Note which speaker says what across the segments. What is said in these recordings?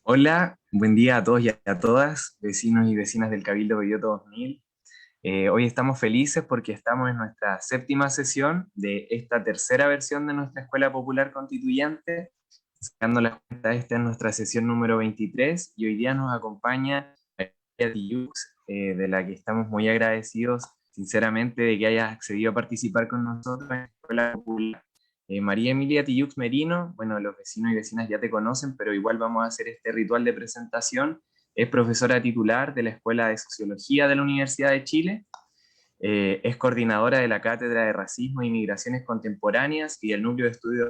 Speaker 1: Hola, buen día a todos y a todas, vecinos y vecinas del Cabildo Belloto 2000. Hoy estamos felices porque estamos en nuestra séptima sesión de esta tercera versión de nuestra Escuela Popular Constituyente. Sacando la cuenta, esta es nuestra sesión número 23 y hoy día nos acompaña María Tillux, de la que estamos muy agradecidos, sinceramente, de que hayas accedido a participar con nosotros en la Escuela Popular. María Emilia Tillux Merino, bueno, los vecinos y vecinas ya te conocen, pero igual vamos a hacer este ritual de presentación. Es profesora titular de la Escuela de Sociología de la Universidad de Chile. Es coordinadora de la Cátedra de Racismo e Inmigraciones Contemporáneas y el Núcleo de Estudios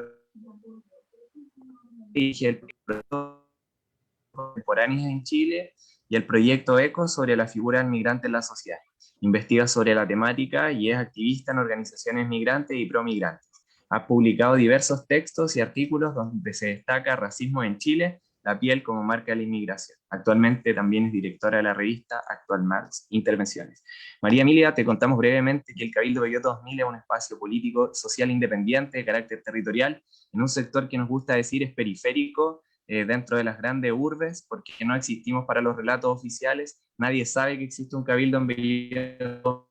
Speaker 1: Contemporáneas en Chile y el proyecto ECO sobre la figura del migrante en la sociedad. Investiga sobre la temática y es activista en organizaciones migrantes y pro-migrantes. Ha publicado diversos textos y artículos donde se destaca racismo en Chile, la piel como marca de la inmigración. Actualmente también es directora de la revista Actual Marx Intervenciones. María Emilia, te contamos brevemente que el Cabildo Belloto 2000 es un espacio político social independiente de carácter territorial en un sector que nos gusta decir es periférico dentro de las grandes urbes, porque no existimos para los relatos oficiales, nadie sabe que existe un cabildo en Belloto,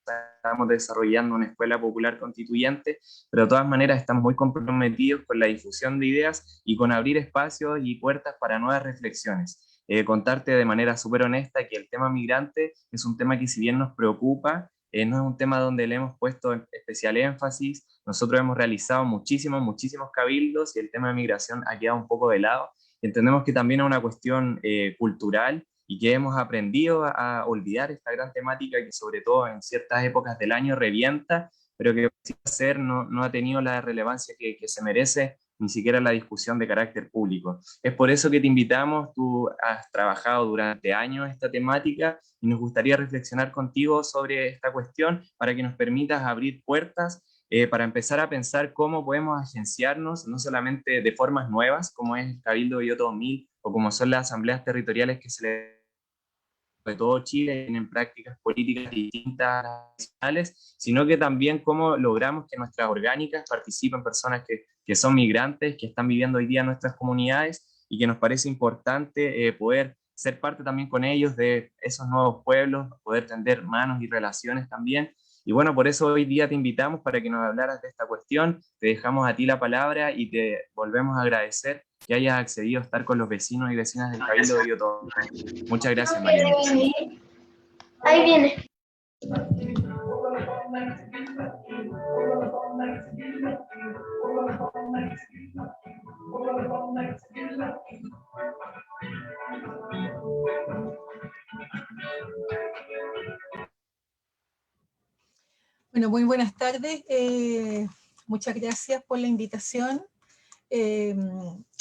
Speaker 1: estamos desarrollando una escuela popular constituyente, pero de todas maneras estamos muy comprometidos con la difusión de ideas y con abrir espacios y puertas para nuevas reflexiones. Contarte de manera súper honesta que el tema migrante es un tema que si bien nos preocupa, no es un tema donde le hemos puesto especial énfasis. Nosotros hemos realizado muchísimos cabildos y el tema de migración ha quedado un poco de lado. Entendemos que también es una cuestión cultural y que hemos aprendido a olvidar esta gran temática que sobre todo en ciertas épocas del año revienta, pero que ser no ha tenido la relevancia que se merece, ni siquiera la discusión de carácter público. Es por eso que te invitamos, tú has trabajado durante años esta temática y nos gustaría reflexionar contigo sobre esta cuestión para que nos permitas abrir puertas para empezar a pensar cómo podemos agenciarnos, no solamente de formas nuevas, como es el Cabildo Belloto 2000 o como son las asambleas territoriales que se le de todo Chile tienen prácticas políticas distintas a las nacionales, sino que también cómo logramos que nuestras orgánicas participen personas que son migrantes, que están viviendo hoy día en nuestras comunidades y que nos parece importante poder ser parte también con ellos de esos nuevos pueblos, poder tender manos y relaciones también. Y bueno, por eso hoy día te invitamos para que nos hablaras de esta cuestión, te dejamos a ti la palabra y te volvemos a agradecer que hayas accedido a estar con los vecinos y vecinas del Cabildo de Biotón. Muchas gracias,
Speaker 2: No
Speaker 1: María
Speaker 2: quiere
Speaker 1: Emilia.
Speaker 2: venir. Ahí viene.
Speaker 3: Bueno, muy buenas tardes. Muchas gracias por la invitación. Eh,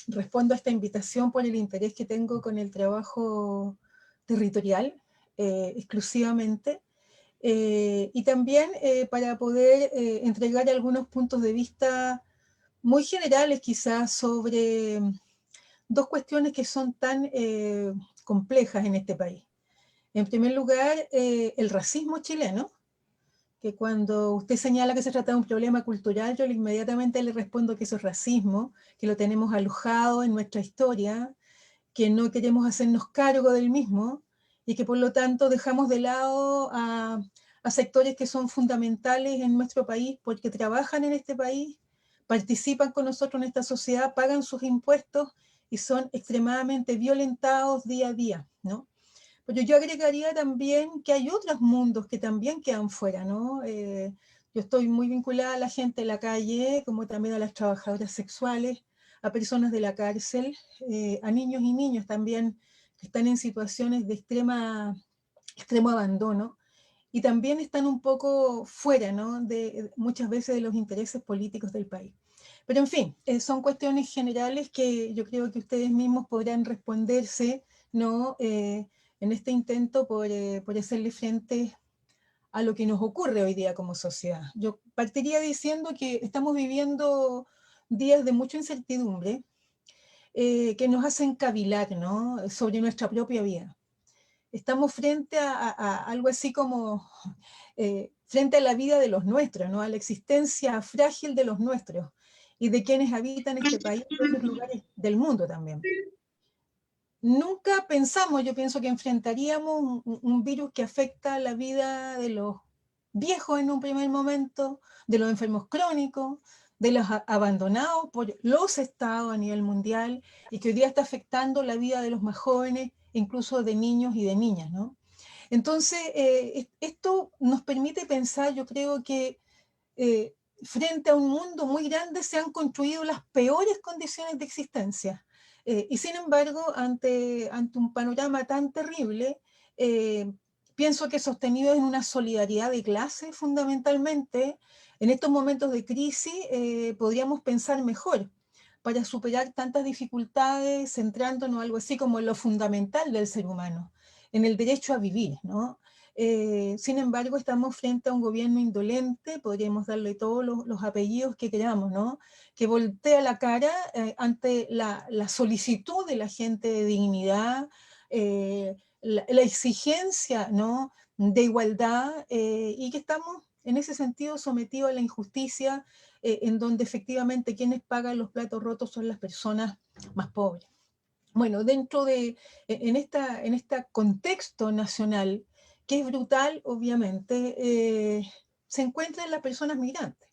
Speaker 3: Respondo a esta invitación por el interés que tengo con el trabajo territorial exclusivamente. Y también para poder entregar algunos puntos de vista muy generales quizás sobre dos cuestiones que son tan complejas en este país. En primer lugar, el racismo chileno, que cuando usted señala que se trata de un problema cultural, yo inmediatamente le respondo que eso es racismo, que lo tenemos alojado en nuestra historia, que no queremos hacernos cargo del mismo y que por lo tanto dejamos de lado a sectores que son fundamentales en nuestro país porque trabajan en este país, participan con nosotros en esta sociedad, pagan sus impuestos y son extremadamente violentados día a día, ¿no? Pero yo agregaría también que hay otros mundos que también quedan fuera, ¿no? Yo estoy muy vinculada a la gente de la calle, como también a las trabajadoras sexuales, a personas de la cárcel, a niños y niñas también que están en situaciones de extremo abandono y también están un poco fuera, ¿no? Muchas veces de los intereses políticos del país. Pero en fin, son cuestiones generales que yo creo que ustedes mismos podrán responderse, ¿no? En este intento por hacerle frente a lo que nos ocurre hoy día como sociedad. Yo partiría diciendo que estamos viviendo días de mucha incertidumbre que nos hacen cavilar, ¿no? Sobre nuestra propia vida. Estamos frente a algo así como frente a la vida de los nuestros, ¿no? A la existencia frágil de los nuestros y de quienes habitan este país y otros lugares del mundo también. nunca pensamos, yo pienso que enfrentaríamos un virus que afecta la vida de los viejos en un primer momento, de los enfermos crónicos, de los abandonados por los estados a nivel mundial, y que hoy día está afectando la vida de los más jóvenes, incluso de niños y de niñas, ¿no? Entonces, esto nos permite pensar, yo creo que frente a un mundo muy grande se han construido las peores condiciones de existencia. Y sin embargo, ante un panorama tan terrible, pienso que sostenido en una solidaridad de clase fundamentalmente, en estos momentos de crisis podríamos pensar mejor para superar tantas dificultades, centrándonos algo así como en lo fundamental del ser humano, en el derecho a vivir, ¿no? Sin embargo, estamos frente a un gobierno indolente, podríamos darle todos los apellidos que queramos, ¿no? Que voltea la cara ante la solicitud de la gente de dignidad, la exigencia, ¿no? De igualdad, y que estamos en ese sentido sometidos a la injusticia, en donde efectivamente quienes pagan los platos rotos son las personas más pobres. Bueno, en este contexto nacional, que es brutal, obviamente, se encuentran las personas migrantes.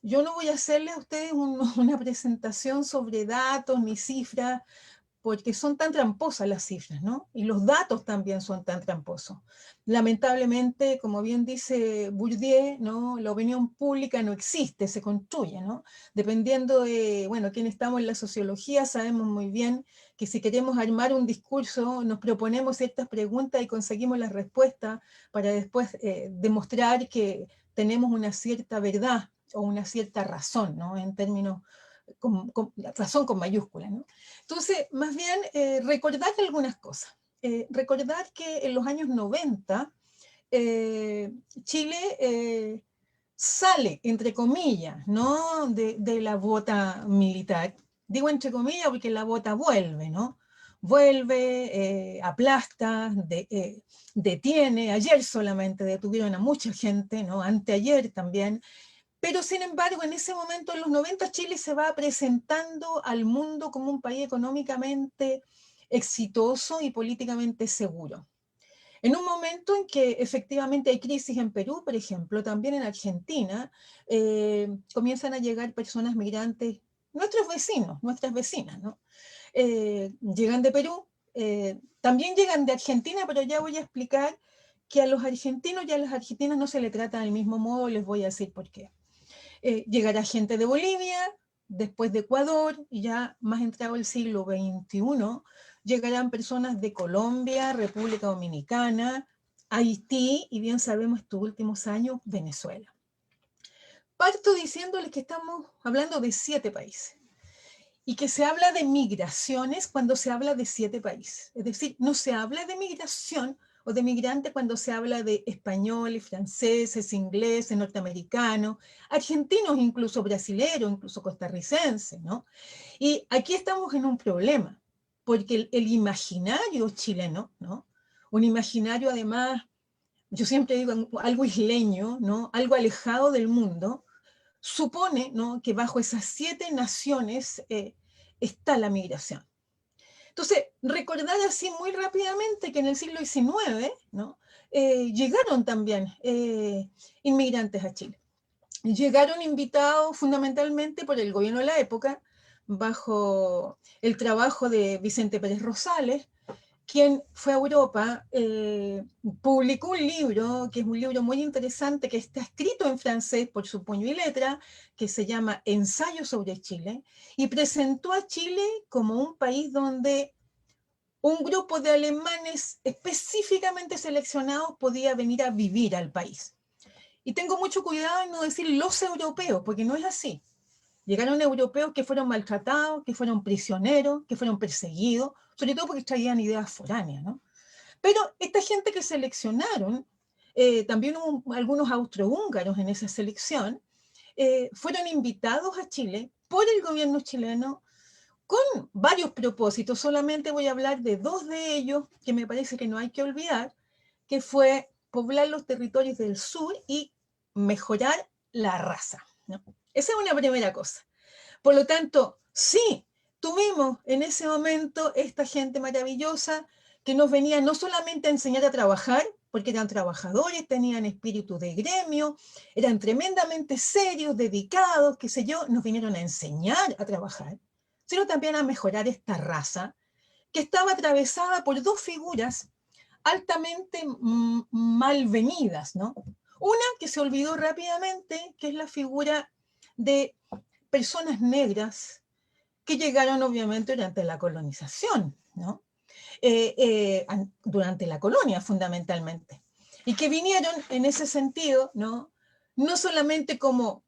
Speaker 3: Yo no voy a hacerles a ustedes una presentación sobre datos ni cifras, porque son tan tramposas las cifras, ¿no? Y los datos también son tan tramposos. Lamentablemente, como bien dice Bourdieu, ¿no? La opinión pública no existe, se construye, ¿no? Dependiendo de, bueno, quien estamos en la sociología, sabemos muy bien que si queremos armar un discurso, nos proponemos ciertas preguntas y conseguimos las respuestas para después demostrar que tenemos una cierta verdad o una cierta razón, ¿no? En términos razón con mayúsculas, ¿no? Entonces, más bien, recordar algunas cosas. Recordar que en los años 90, Chile sale, entre comillas, ¿no? de la bota militar. Digo entre comillas porque la bota vuelve, ¿no? Vuelve, aplasta, detiene. Ayer solamente detuvieron a mucha gente, ¿no? Anteayer también. Pero sin embargo, en ese momento, en los 90, Chile se va presentando al mundo como un país económicamente exitoso y políticamente seguro. En un momento en que efectivamente hay crisis en Perú, por ejemplo, también en Argentina, comienzan a llegar personas migrantes, nuestros vecinos, nuestras vecinas, ¿no? Llegan de Perú, también llegan de Argentina, pero ya voy a explicar que a los argentinos y a las argentinas no se les trata del mismo modo, les voy a decir por qué. Llegará gente de Bolivia, después de Ecuador, y ya más entrado el siglo XXI, llegarán personas de Colombia, República Dominicana, Haití, y bien sabemos estos últimos años, Venezuela. Parto diciéndoles que estamos hablando de 7 países, y que se habla de migraciones cuando se habla de 7 países. Es decir, no se habla de migración o de migrante cuando se habla de españoles, franceses, ingleses, norteamericanos, argentinos, incluso brasileños, incluso costarricenses, ¿no? Y aquí estamos en un problema, porque el imaginario chileno, ¿no? Un imaginario además, yo siempre digo, algo isleño, ¿no? Algo alejado del mundo, supone, ¿no? Que bajo esas 7 naciones está la migración. Entonces, recordar así muy rápidamente que en el siglo XIX, ¿no? Llegaron también inmigrantes a Chile. Llegaron invitados fundamentalmente por el gobierno de la época, bajo el trabajo de Vicente Pérez Rosales, quien fue a Europa, publicó un libro, que es un libro muy interesante, que está escrito en francés por su puño y letra, que se llama Ensayo sobre Chile, y presentó a Chile como un país donde un grupo de alemanes específicamente seleccionados podía venir a vivir al país. Y tengo mucho cuidado en no decir los europeos, porque no es así. Llegaron europeos que fueron maltratados, que fueron prisioneros, que fueron perseguidos, sobre todo porque traían ideas foráneas, ¿no? Pero esta gente que seleccionaron, también hubo algunos austrohúngaros en esa selección, fueron invitados a Chile por el gobierno chileno con varios propósitos. Solamente voy a hablar de 2 de ellos que me parece que no hay que olvidar, que fue poblar los territorios del sur y mejorar la raza, ¿no? Esa es una primera cosa. Por lo tanto, sí, tuvimos en ese momento esta gente maravillosa que nos venía no solamente a enseñar a trabajar, porque eran trabajadores, tenían espíritu de gremio, eran tremendamente serios, dedicados, qué sé yo, nos vinieron a enseñar a trabajar, sino también a mejorar esta raza que estaba atravesada por dos figuras altamente malvenidas, ¿no? Una que se olvidó rápidamente, que es la figura de personas negras que llegaron obviamente durante la colonización, ¿no? Durante la colonia fundamentalmente, y que vinieron en ese sentido, ¿no? No solamente como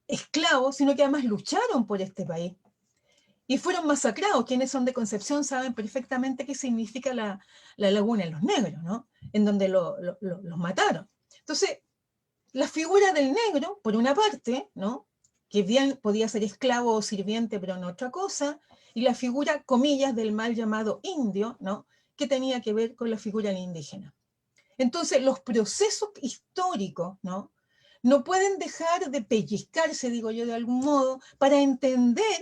Speaker 3: esclavos, sino que además lucharon por este país y fueron masacrados. Quienes son de Concepción saben perfectamente qué significa la Laguna de los Negros, ¿no? En donde los mataron. Entonces, la figura del negro, por una parte, ¿no? Que bien podía ser esclavo o sirviente, pero no otra cosa, y la figura, comillas, del mal llamado indio, ¿no? Que tenía que ver con la figura indígena. Entonces, los procesos históricos, ¿no? No pueden dejar de pellizcarse, digo yo de algún modo, para entender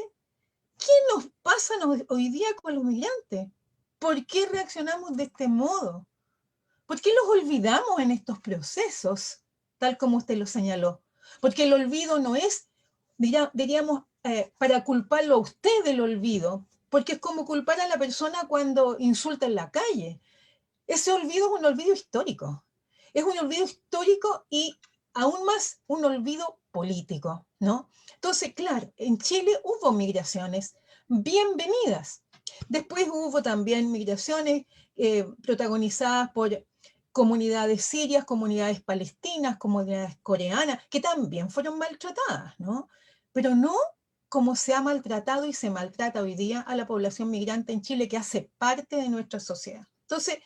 Speaker 3: qué nos pasa hoy día con los migrantes. ¿Por qué reaccionamos de este modo? ¿Por qué los olvidamos en estos procesos, tal como usted lo señaló? Porque el olvido no es, diríamos, para culparlo a usted del olvido, porque es como culpar a la persona cuando insulta en la calle. Ese olvido es un olvido histórico. Es un olvido histórico y aún más un olvido político, ¿no? Entonces, claro, en Chile hubo migraciones bienvenidas. Después hubo también migraciones protagonizadas por comunidades sirias, comunidades palestinas, comunidades coreanas, que también fueron maltratadas, ¿no? Pero no como se ha maltratado y se maltrata hoy día a la población migrante en Chile, que hace parte de nuestra sociedad. Entonces,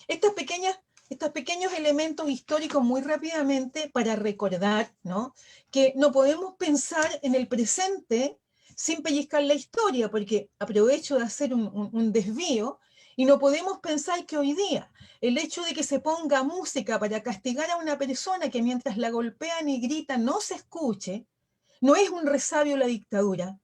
Speaker 3: estos pequeños elementos históricos muy rápidamente para recordar, ¿no? Que no podemos pensar en el presente sin pellizcar la historia, porque aprovecho de hacer un desvío, y no podemos pensar que hoy día el hecho de que se ponga música para castigar a una persona que mientras la golpean y gritan no se escuche, no es un resabio a la dictadura.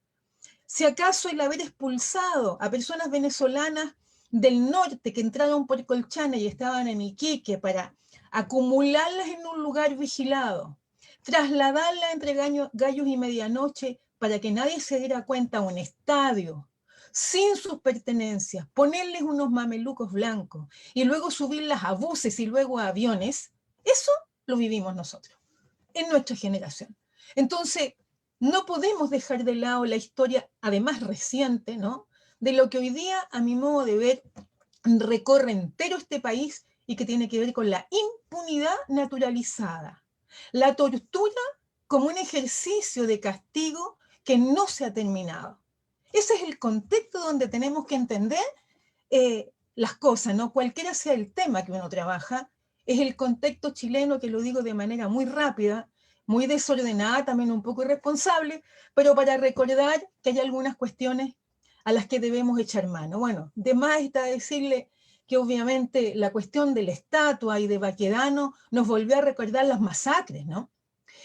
Speaker 3: Si acaso el haber expulsado a personas venezolanas del norte que entraron por Colchane y estaban en Iquique para acumularlas en un lugar vigilado, trasladarlas entre gallos y medianoche para que nadie se diera cuenta a un estadio, sin sus pertenencias, ponerles unos mamelucos blancos y luego subirlas a buses y luego a aviones, eso lo vivimos nosotros, en nuestra generación. Entonces, no podemos dejar de lado la historia, además reciente, ¿no? De lo que hoy día, a mi modo de ver, recorre entero este país y que tiene que ver con la impunidad naturalizada. La tortura como un ejercicio de castigo que no se ha terminado. Ese es el contexto donde tenemos que entender las cosas, ¿no? Cualquiera sea el tema que uno trabaja, es el contexto chileno, que lo digo de manera muy rápida, muy desordenada, también un poco irresponsable, pero para recordar que hay algunas cuestiones a las que debemos echar mano. Bueno, de más está decirle que obviamente la cuestión de la estatua y de Baquedano nos volvió a recordar las masacres, ¿no?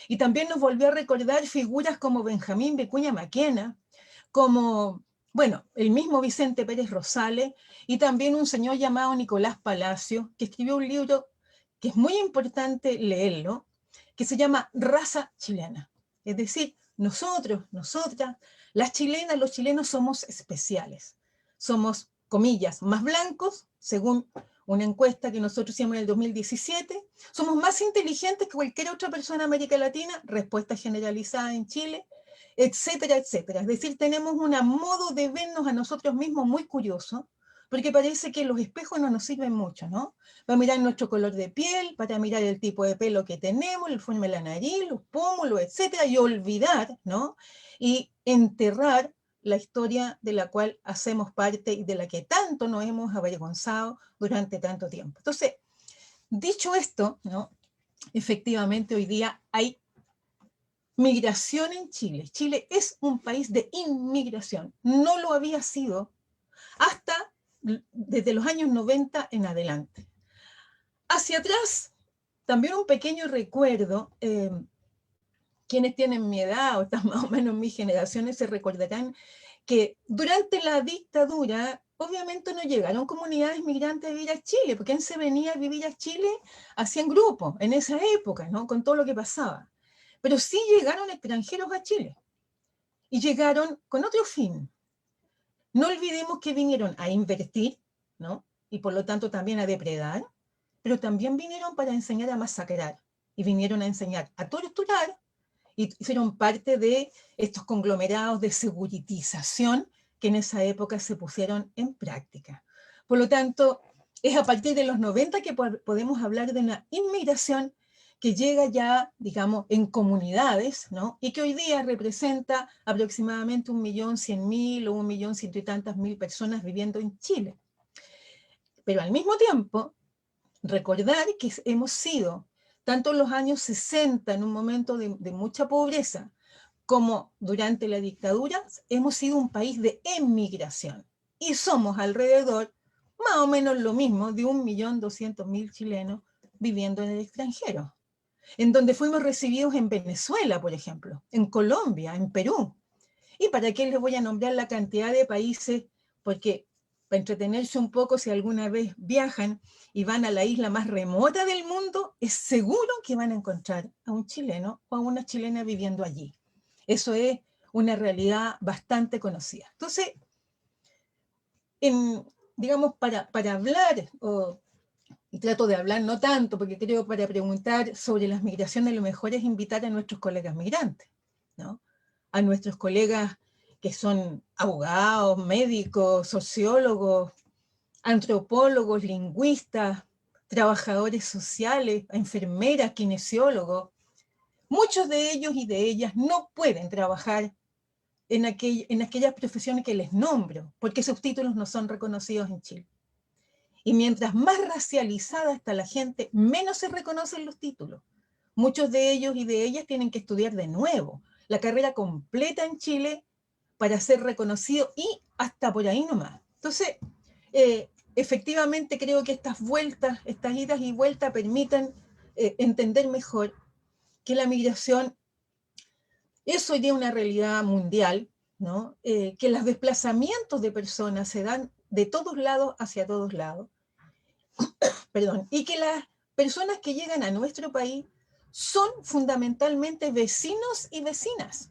Speaker 3: Y también nos volvió a recordar figuras como Benjamín Vicuña Maquena, como, bueno, el mismo Vicente Pérez Rosales, y también un señor llamado Nicolás Palacio, que escribió un libro que es muy importante leerlo, que se llama Raza Chilena. Es decir, nosotros, nosotras, las chilenas, los chilenos somos especiales. Somos, comillas, más blancos, según una encuesta que nosotros hicimos en el 2017. Somos más inteligentes que cualquier otra persona de América Latina, respuesta generalizada en Chile, etcétera, etcétera. Es decir, tenemos un modo de vernos a nosotros mismos muy curioso, porque parece que los espejos no nos sirven mucho, ¿no? Para mirar nuestro color de piel, para mirar el tipo de pelo que tenemos, el forma de la nariz, los pómulos, etcétera, y olvidar, ¿no? Y enterrar la historia de la cual hacemos parte y de la que tanto nos hemos avergonzado durante tanto tiempo. Entonces, dicho esto, ¿no? Efectivamente hoy día hay migración en Chile. Chile es un país de inmigración. No lo había sido hasta desde los años 90 en adelante. Hacia atrás, también un pequeño recuerdo, quienes tienen mi edad o están más o menos en mis generaciones se recordarán que durante la dictadura obviamente no llegaron comunidades migrantes a vivir a Chile, porque ¿quién se venía a vivir a Chile? Hacían grupos en esa época, ¿no? Con todo lo que pasaba. Pero sí llegaron extranjeros a Chile, y llegaron con otro fin. No olvidemos que vinieron a invertir, ¿no? Y por lo tanto también a depredar, pero también vinieron para enseñar a masacrar, y vinieron a enseñar a torturar, y fueron parte de estos conglomerados de seguritización que en esa época se pusieron en práctica. Por lo tanto, es a partir de los 90 que podemos hablar de una inmigración que llega ya, digamos, en comunidades, ¿no? Y que hoy día representa aproximadamente 1.100.000 o 1.100.000 y tantas mil personas viviendo en Chile. Pero al mismo tiempo, recordar que hemos sido, tanto en los años 60, en un momento de mucha pobreza, como durante la dictadura, hemos sido un país de emigración. Y somos alrededor, más o menos lo mismo, de 1.200.000 chilenos viviendo en el extranjero. En donde fuimos recibidos en Venezuela, por ejemplo, en Colombia, en Perú. ¿Y para qué les voy a nombrar la cantidad de países? Porque para entretenerse un poco, si alguna vez viajan y van a la isla más remota del mundo, es seguro que van a encontrar a un chileno o a una chilena viviendo allí. Eso es una realidad bastante conocida. Entonces, digamos, para hablar, y trato de hablar no tanto, porque creo para preguntar sobre las migraciones, lo mejor es invitar a nuestros colegas migrantes, ¿no? A nuestros colegas que son abogados, médicos, sociólogos, antropólogos, lingüistas, trabajadores sociales, enfermeras, kinesiólogos. Muchos de ellos y de ellas no pueden trabajar en aquellas profesiones que les nombro, porque sus títulos no son reconocidos en Chile. Y mientras más racializada está la gente, menos se reconocen los títulos. Muchos de ellos y de ellas tienen que estudiar de nuevo la carrera completa en Chile para ser reconocido, y hasta por ahí nomás. Entonces, efectivamente creo que estas vueltas, estas idas y vueltas permiten entender mejor que la migración es hoy día una realidad mundial, ¿no? Que los desplazamientos de personas se dan de todos lados hacia todos lados, perdón, y que las personas que llegan a nuestro país son fundamentalmente vecinos y vecinas.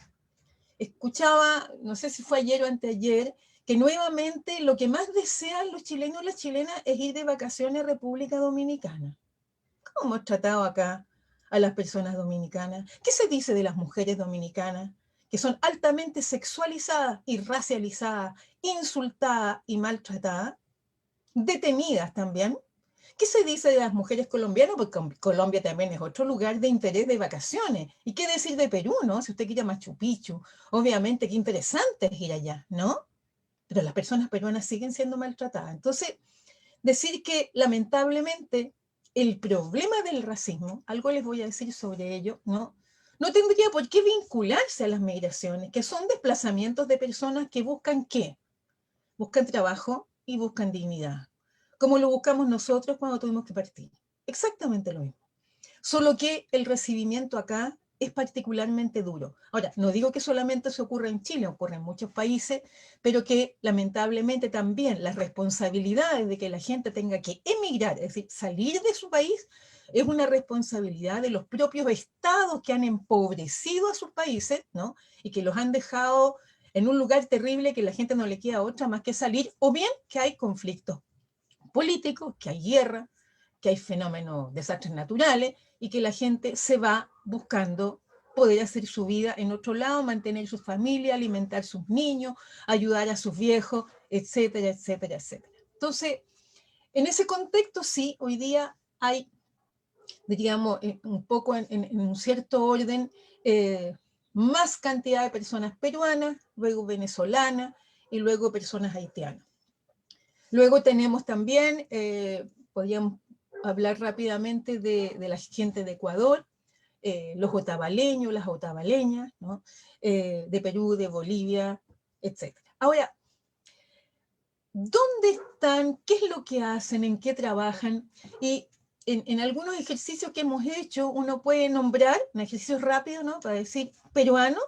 Speaker 3: Escuchaba, no sé si fue ayer o anteayer, que nuevamente lo que más desean los chilenos y las chilenas es ir de vacaciones a República Dominicana. ¿Cómo hemos tratado acá a las personas dominicanas? ¿Qué se dice de las mujeres dominicanas? Que son altamente sexualizadas y racializadas, insultadas y maltratadas, detenidas también. ¿Qué se dice de las mujeres colombianas? Porque Colombia también es otro lugar de interés de vacaciones. ¿Y qué decir de Perú, no? Si usted quiere ir a Machu Picchu, obviamente qué interesante es ir allá, ¿no? Pero las personas peruanas siguen siendo maltratadas. Entonces, decir que lamentablemente el problema del racismo, algo les voy a decir sobre ello, ¿no? No tendría por qué vincularse a las migraciones, que son desplazamientos de personas que buscan ¿qué? Buscan trabajo y buscan dignidad, como lo buscamos nosotros cuando tuvimos que partir. Exactamente lo mismo. Solo que el recibimiento acá es particularmente duro. Ahora, no digo que solamente se ocurra en Chile, ocurre en muchos países, pero que lamentablemente también las responsabilidades de que la gente tenga que emigrar, es decir, salir de su país, es una responsabilidad de los propios estados que han empobrecido a sus países, ¿no? Y que los han dejado en un lugar terrible que la gente no le queda otra más que salir, o bien que hay conflictos políticos, que hay guerra, que hay fenómenos, desastres naturales, y que la gente se va buscando poder hacer su vida en otro lado, mantener su familia, alimentar sus niños, ayudar a sus viejos, etcétera, etcétera, etcétera. Entonces, en ese contexto sí, hoy día hay, diríamos, un poco en un cierto orden, más cantidad de personas peruanas, luego venezolanas y luego personas haitianas. Luego tenemos también, podríamos hablar rápidamente de la gente de Ecuador, los otavaleños, las otavaleñas, ¿no? De Perú, de Bolivia, etc. Ahora, ¿dónde están? ¿Qué es lo que hacen? ¿En qué trabajan? Y en algunos ejercicios que hemos hecho, uno puede nombrar, un ejercicio rápido, ¿no? Para decir peruano,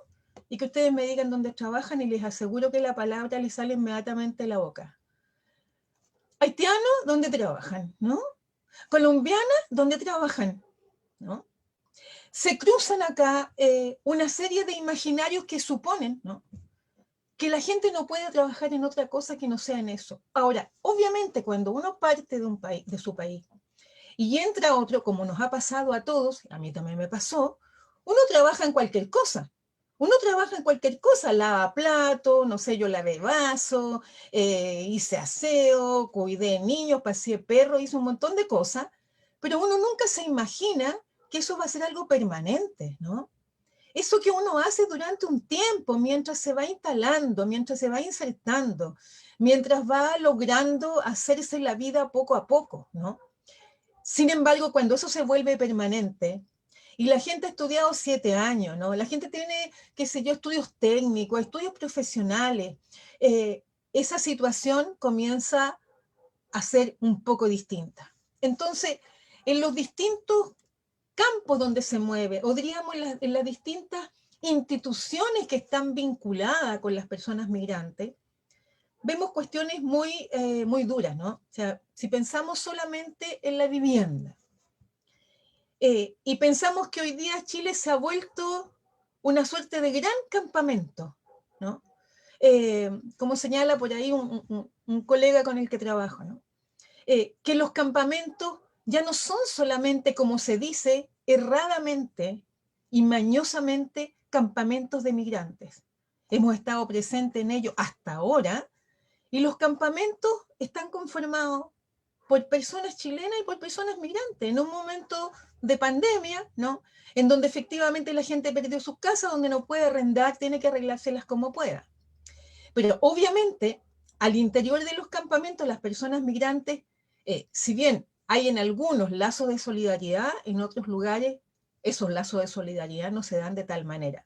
Speaker 3: y que ustedes me digan dónde trabajan y les aseguro que la palabra les sale inmediatamente de la boca. Haitianos, ¿dónde trabajan? ¿No? Colombianas, ¿dónde trabajan? ¿No? Se cruzan acá una serie de imaginarios que suponen, ¿no?, que la gente no puede trabajar en otra cosa que no sea en eso. Ahora, obviamente, cuando uno parte de un país, de su país, y entra a otro, como nos ha pasado a todos, a mí también me pasó, uno trabaja en cualquier cosa. Uno trabaja en cualquier cosa, lava plato, no sé, yo lavé vaso, hice aseo, cuidé niños, paseé perros, hice un montón de cosas, pero uno nunca se imagina que eso va a ser algo permanente, ¿no? Eso que uno hace durante un tiempo, mientras se va instalando, mientras se va insertando, mientras va logrando hacerse la vida poco a poco, ¿no? Sin embargo, cuando eso se vuelve permanente, y la gente ha estudiado 7 años, ¿no? La gente tiene, qué sé yo, estudios técnicos, estudios profesionales, esa situación comienza a ser un poco distinta. Entonces, en los distintos campos donde se mueve, o diríamos en las distintas instituciones que están vinculadas con las personas migrantes, vemos cuestiones muy duras, ¿no? O sea, si pensamos solamente en la vivienda, y pensamos que hoy día Chile se ha vuelto una suerte de gran campamento, ¿no? Como señala por ahí un colega con el que trabajo, ¿no? Que los campamentos ya no son solamente, como se dice erradamente y mañosamente, campamentos de migrantes. Hemos estado presentes en ellos hasta ahora, y los campamentos están conformados por personas chilenas y por personas migrantes, en un momento de pandemia, ¿no?, en donde efectivamente la gente perdió sus casas, donde no puede arrendar, tiene que arreglárselas como pueda. Pero obviamente, al interior de los campamentos, las personas migrantes, si bien hay en algunos lazos de solidaridad, en otros lugares esos lazos de solidaridad no se dan de tal manera.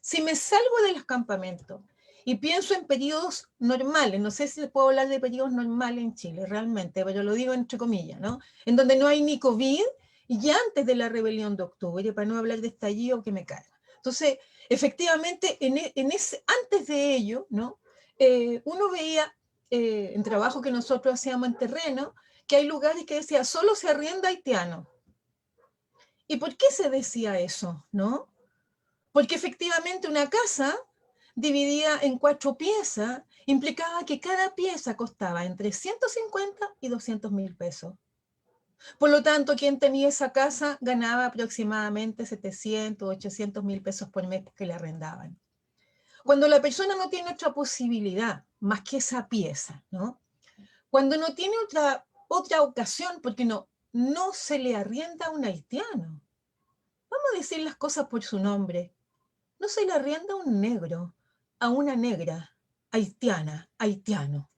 Speaker 3: Si me salgo de los campamentos y pienso en periodos normales, no sé si puedo hablar de periodos normales en Chile realmente, pero lo digo entre comillas, ¿no?, en donde no hay ni COVID, y ya antes de la rebelión de octubre, para no hablar de estallido que me carga. Entonces, efectivamente, antes de ello, ¿no?, uno veía en trabajo que nosotros hacíamos en terreno, que hay lugares que decía, solo se arrienda haitiano. ¿Y por qué se decía eso, no? Porque efectivamente una casa dividida en 4 piezas implicaba que cada pieza costaba entre 150 y 200.000 pesos. Por lo tanto, quien tenía esa casa ganaba aproximadamente 700, 800.000 pesos por mes que le arrendaban. Cuando la persona no tiene otra posibilidad más que esa pieza, ¿no?, cuando no tiene otra ocasión, porque no se le arrienda a un haitiano. Vamos a decir las cosas por su nombre. No se le arrienda a un negro, a una negra, haitiana, haitiano.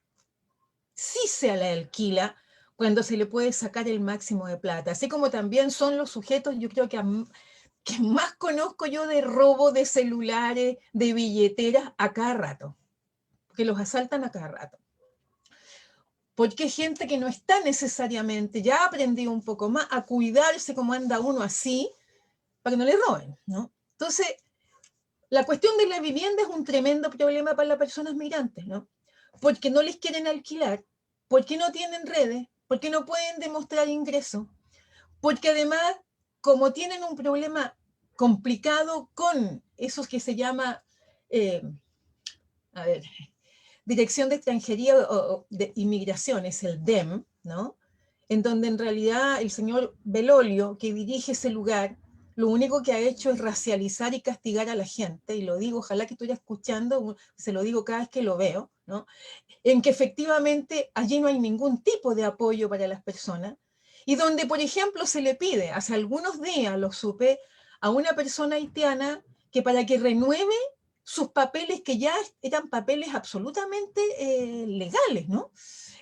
Speaker 3: Sí se le alquila cuando se le puede sacar el máximo de plata, así como también son los sujetos, yo creo que más conozco yo de robo de celulares, de billeteras a cada rato, que los asaltan a cada rato. Porque hay gente que no está necesariamente, ya ha aprendido un poco más a cuidarse como anda uno así, para que no le roben, ¿no? Entonces, la cuestión de la vivienda es un tremendo problema para las personas migrantes, ¿no? Porque no les quieren alquilar, porque no tienen redes, porque no pueden demostrar ingresos, porque además, como tienen un problema complicado con esos que se llama, Dirección de Extranjería o de Inmigración, es el DEM, ¿no?, en donde en realidad el señor Belolio, que dirige ese lugar, lo único que ha hecho es racializar y castigar a la gente, y lo digo, ojalá que estuviera escuchando, se lo digo cada vez que lo veo, ¿no?, en que efectivamente allí no hay ningún tipo de apoyo para las personas, y donde, por ejemplo, se le pide, hace algunos días lo supe, a una persona haitiana que para que renueve sus papeles, que ya eran papeles absolutamente legales, ¿no?,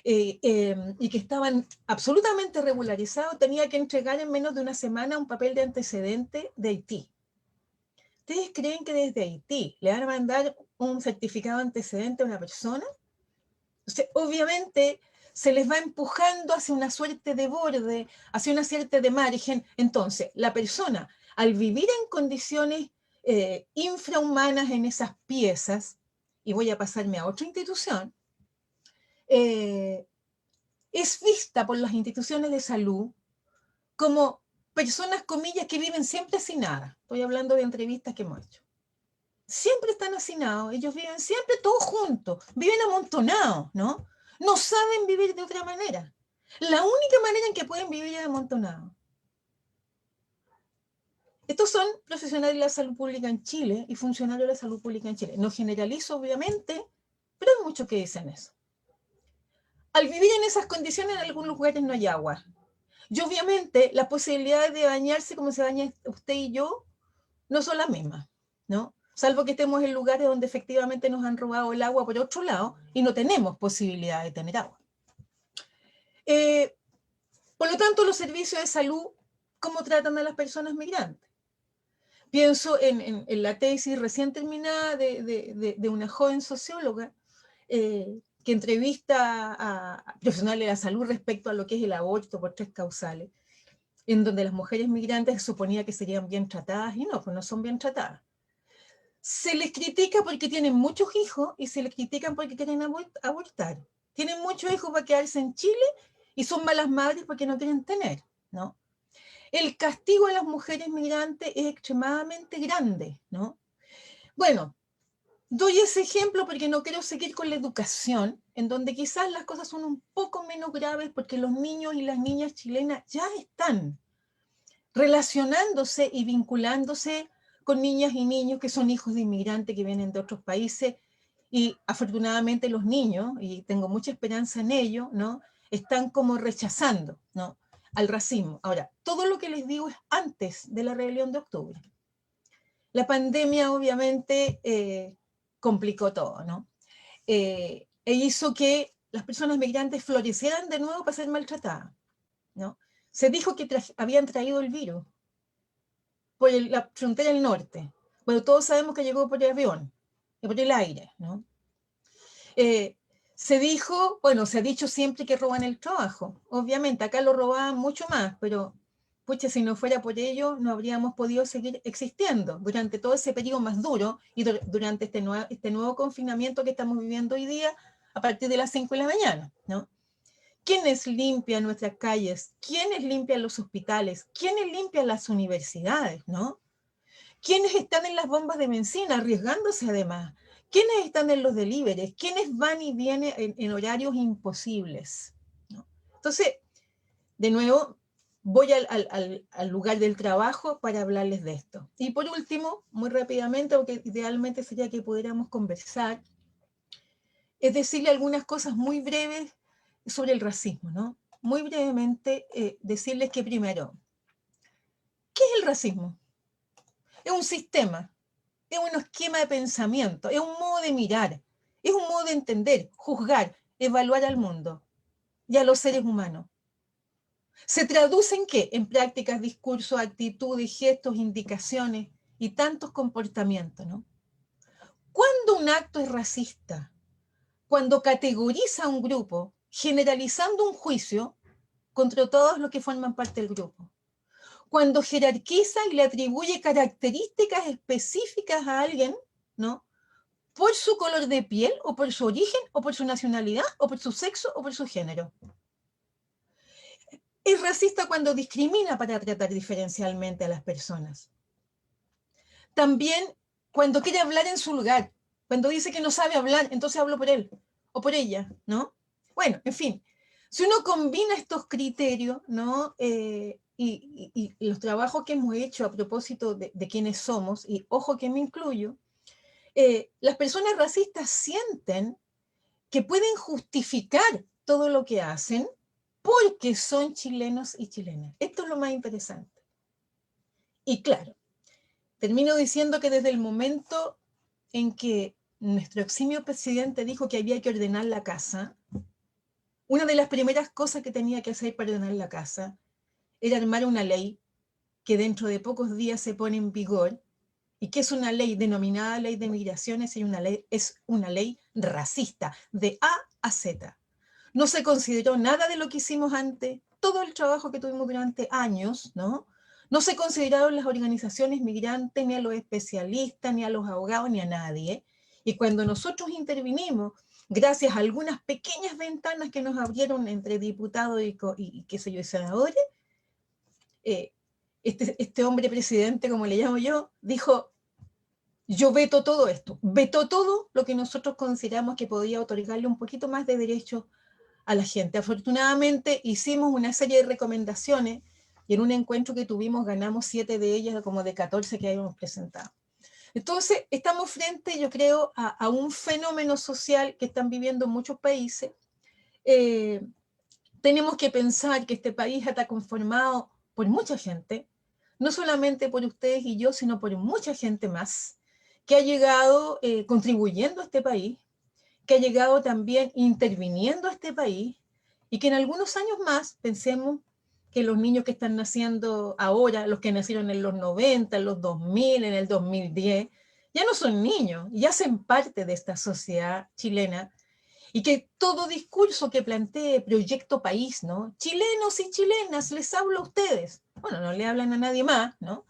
Speaker 3: y que estaban absolutamente regularizados, tenía que entregar en menos de una semana un papel de antecedente de Haití. ¿Ustedes creen que desde Haití le van a mandar un certificado de antecedente a una persona? Entonces, obviamente, se les va empujando hacia una suerte de borde, hacia una suerte de margen. Entonces, la persona, al vivir en condiciones infrahumanas en esas piezas, y voy a pasarme a otra institución, es vista por las instituciones de salud como personas, comillas, que viven siempre hacinadas. Estoy hablando de entrevistas que hemos hecho. Siempre están hacinados, ellos viven siempre todos juntos, viven amontonados, ¿no? No saben vivir de otra manera. La única manera en que pueden vivir es amontonados. Estos son profesionales de la salud pública en Chile y funcionarios de la salud pública en Chile. No generalizo, obviamente, pero hay muchos que dicen eso. Al vivir en esas condiciones, en algunos lugares no hay agua. Y obviamente las posibilidades de bañarse como se baña usted y yo no son las mismas, ¿no? Salvo que estemos en lugares donde efectivamente nos han robado el agua por otro lado y no tenemos posibilidad de tener agua. Por lo tanto, los servicios de salud, ¿cómo tratan a las personas migrantes? Pienso en la tesis recién terminada de una joven socióloga que entrevista a profesionales de la salud respecto a lo que es el aborto por 3 causales, en donde las mujeres migrantes se suponía que serían bien tratadas y no, pues no son bien tratadas. Se les critica porque tienen muchos hijos y se les critican porque quieren abortar. Tienen muchos hijos para quedarse en Chile y son malas madres porque no quieren tener, ¿no? El castigo a las mujeres migrantes es extremadamente grande, ¿no? Bueno, doy ese ejemplo porque no quiero seguir con la educación, en donde quizás las cosas son un poco menos graves porque los niños y las niñas chilenas ya están relacionándose y vinculándose con niñas y niños que son hijos de inmigrantes que vienen de otros países, y afortunadamente los niños, y tengo mucha esperanza en ello, ¿no? Están como rechazando, ¿no?, al racismo. Ahora, todo lo que les digo es antes de la rebelión de octubre. La pandemia obviamente complicó todo, ¿no? E hizo que las personas migrantes florecieran de nuevo para ser maltratadas, ¿no? Se dijo que habían traído el virus por la frontera del norte. Bueno, todos sabemos que llegó por el avión, por el aire, ¿no? Se dijo, bueno, se ha dicho siempre que roban el trabajo. Obviamente, acá lo robaban mucho más, pero, pucha, si no fuera por ello, no habríamos podido seguir existiendo durante todo ese periodo más duro y durante este nuevo confinamiento que estamos viviendo hoy día a partir de las 5 de la mañana, ¿no? ¿Quiénes limpian nuestras calles? ¿Quiénes limpian los hospitales? ¿Quiénes limpian las universidades, no? ¿Quiénes están en las bombas de benzina arriesgándose además? ¿Quiénes están en los deliveries? ¿Quiénes van y vienen en horarios imposibles, ¿no? Entonces, de nuevo, voy al lugar del trabajo para hablarles de esto. Y por último, muy rápidamente, porque idealmente sería que pudiéramos conversar, es decirle algunas cosas muy breves sobre el racismo, ¿no? Muy brevemente, decirles que primero, ¿qué es el racismo? Es un sistema, es un esquema de pensamiento, es un modo de mirar, es un modo de entender, juzgar, evaluar al mundo y a los seres humanos. ¿Se traduce en qué? En prácticas, discursos, actitudes, gestos, indicaciones y tantos comportamientos, ¿no? ¿Cuándo un acto es racista? Cuando categoriza a un grupo, generalizando un juicio contra todos los que forman parte del grupo. Cuando jerarquiza y le atribuye características específicas a alguien, ¿no?, por su color de piel, o por su origen, o por su nacionalidad, o por su sexo, o por su género. Es racista cuando discrimina para tratar diferencialmente a las personas. También cuando quiere hablar en su lugar, cuando dice que no sabe hablar, entonces hablo por él o por ella, ¿no? Bueno, en fin, si uno combina estos criterios, ¿no?, y los trabajos que hemos hecho a propósito de quiénes somos, y ojo que me incluyo, las personas racistas sienten que pueden justificar todo lo que hacen porque son chilenos y chilenas. Esto es lo más interesante. Y claro, termino diciendo que desde el momento en que nuestro eximio presidente dijo que había que ordenar la casa, una de las primeras cosas que tenía que hacer para ordenar la casa era armar una ley que dentro de pocos días se pone en vigor, y que es una ley denominada Ley de Migraciones, y es una ley racista, de A a Z. No se consideró nada de lo que hicimos antes, todo el trabajo que tuvimos durante años, ¿no? No se consideraron las organizaciones migrantes, ni a los especialistas, ni a los abogados, ni a nadie. Y cuando nosotros intervinimos, gracias a algunas pequeñas ventanas que nos abrieron entre diputados y qué sé yo, senadores, este hombre presidente, como le llamo yo, dijo, yo veto todo esto, vetó todo lo que nosotros consideramos que podía otorgarle un poquito más de derechos a la gente. Afortunadamente hicimos una serie de recomendaciones y en un encuentro que tuvimos ganamos 7 de ellas, como de 14 que habíamos presentado. Entonces, estamos frente, yo creo, a un fenómeno social que están viviendo muchos países. Tenemos que pensar que este país está conformado por mucha gente, no solamente por ustedes y yo, sino por mucha gente más, que ha llegado contribuyendo a este país, que ha llegado también interviniendo a este país, y que en algunos años más pensemos que los niños que están naciendo ahora, los que nacieron en los 90, en los 2000, en el 2010, ya no son niños, ya hacen parte de esta sociedad chilena, y que todo discurso que plantee Proyecto País, ¿no? Chilenos y chilenas, les hablo a ustedes. Bueno, no le hablan a nadie más, ¿no?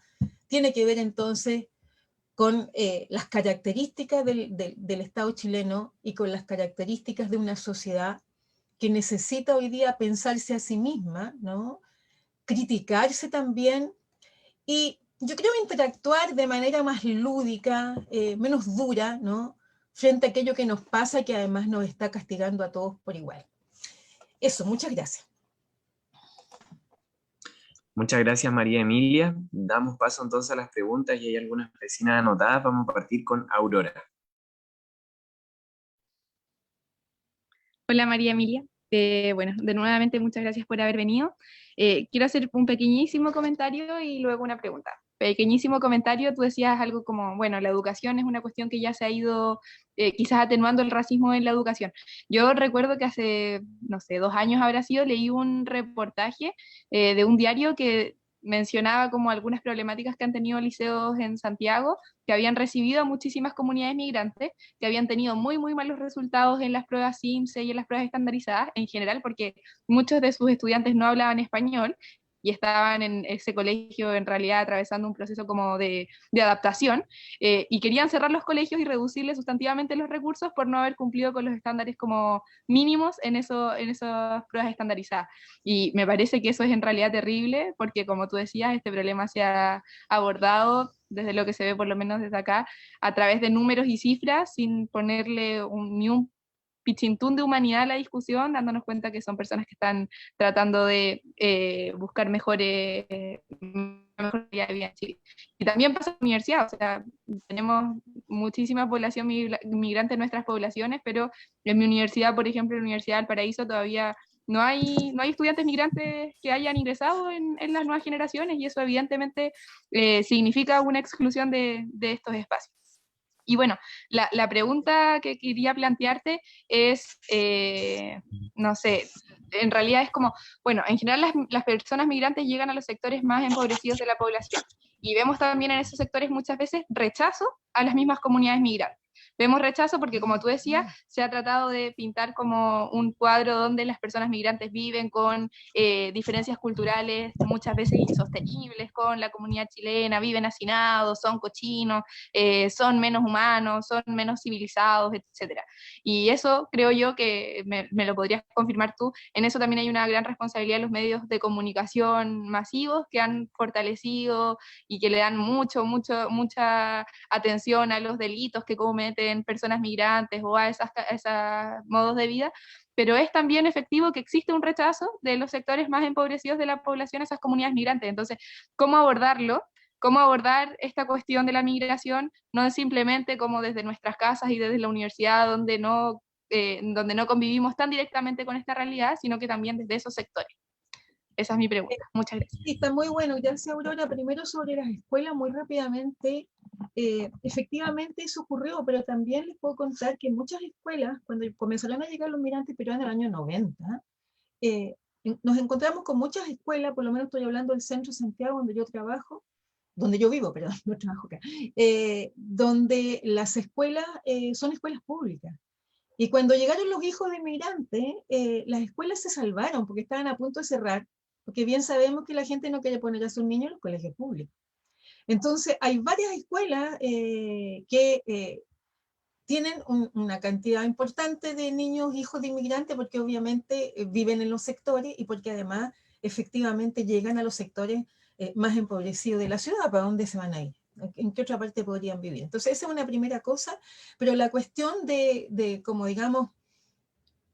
Speaker 3: Tiene que ver entonces con las características del Estado chileno y con las características de una sociedad que necesita hoy día pensarse a sí misma, ¿no? Criticarse también, y yo creo interactuar de manera más lúdica, menos dura, ¿no? Frente a aquello que nos pasa, que además nos está castigando a todos por igual. Eso, muchas gracias.
Speaker 1: Muchas gracias, María Emilia. Damos paso entonces a las preguntas y hay algunas vecinas anotadas. Vamos a partir con Aurora.
Speaker 4: Hola María Emilia. Bueno, de nuevamente muchas gracias por haber venido. Quiero hacer un pequeñísimo comentario y luego una pregunta. Pequeñísimo comentario, tú decías algo como, bueno, la educación es una cuestión que ya se ha ido quizás atenuando el racismo en la educación. Yo recuerdo que hace, no sé, 2 años habrá sido, leí un reportaje de un diario que mencionaba como algunas problemáticas que han tenido liceos en Santiago, que habían recibido a muchísimas comunidades migrantes, que habían tenido muy, muy malos resultados en las pruebas CIMSE y en las pruebas estandarizadas en general, porque muchos de sus estudiantes no hablaban español y estaban en ese colegio en realidad atravesando un proceso como de adaptación, y querían cerrar los colegios y reducirle sustantivamente los recursos por no haber cumplido con los estándares como mínimos en esas pruebas estandarizadas. Y me parece que eso es en realidad terrible, porque como tú decías, este problema se ha abordado desde lo que se ve por lo menos desde acá, a través de números y cifras, sin ponerle ni un pichintún de humanidad a la discusión, dándonos cuenta que son personas que están tratando de buscar mejor calidad de vida en Chile. Y también pasa en la universidad, o sea, tenemos muchísima población migrante en nuestras poblaciones, pero en mi universidad, por ejemplo, en la Universidad del Paraíso, todavía no hay estudiantes migrantes que hayan ingresado en las nuevas generaciones, y eso evidentemente significa una exclusión de estos espacios. Y bueno, la pregunta que quería plantearte es, no sé, en realidad es como, bueno, en general las personas migrantes llegan a los sectores más empobrecidos de la población, y vemos también en esos sectores muchas veces rechazo a las mismas comunidades migrantes. Vemos rechazo porque, como tú decías, se ha tratado de pintar como un cuadro donde las personas migrantes viven con diferencias culturales muchas veces insostenibles con la comunidad chilena, viven hacinados, son cochinos, son menos humanos, son menos civilizados, etc. Y eso creo yo que me lo podrías confirmar tú. En eso también hay una gran responsabilidad de los medios de comunicación masivos que han fortalecido y que le dan mucha atención a los delitos que cometen personas migrantes o a esos modos de vida, pero es también efectivo que existe un rechazo de los sectores más empobrecidos de la población a esas comunidades migrantes. Entonces, ¿cómo abordarlo? ¿Cómo abordar esta cuestión de la migración? No es simplemente como desde nuestras casas y desde la universidad, donde no convivimos tan directamente con esta realidad, sino que también desde esos sectores. Esa es mi pregunta. Muchas gracias.
Speaker 3: Está muy bueno. Gracias, Aurora. Primero sobre las escuelas, muy rápidamente. Efectivamente eso ocurrió, pero también les puedo contar que muchas escuelas, cuando comenzaron a llegar los migrantes peruanos en el año 90, nos encontramos con muchas escuelas, por lo menos estoy hablando del centro de Santiago, donde yo trabajo, donde yo vivo, perdón, no trabajo acá, donde las escuelas son escuelas públicas. Y cuando llegaron los hijos de inmigrantes, las escuelas se salvaron porque estaban a punto de cerrar, porque bien sabemos que la gente no quiere poner a sus niños en los colegios públicos. Entonces, hay varias escuelas que tienen una cantidad importante de niños hijos de inmigrantes, porque obviamente viven en los sectores y porque además efectivamente llegan a los sectores más empobrecidos de la ciudad. ¿Para dónde se van a ir? ¿En qué otra parte podrían vivir? Entonces esa es una primera cosa, pero la cuestión de como digamos,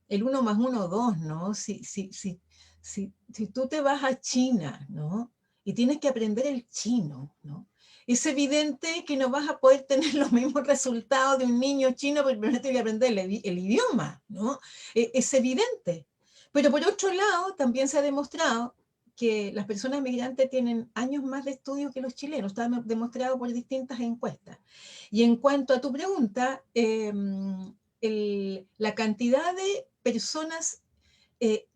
Speaker 3: el 1 más 1, 2, ¿no? Si tú te vas a China, ¿no? Y tienes que aprender el chino, ¿no? Es evidente que no vas a poder tener los mismos resultados de un niño chino porque primero tienes que aprender el idioma, ¿no? Es evidente. Pero por otro lado, también se ha demostrado que las personas migrantes tienen años más de estudio que los chilenos, está demostrado por distintas encuestas. Y en cuanto a tu pregunta, la cantidad de personas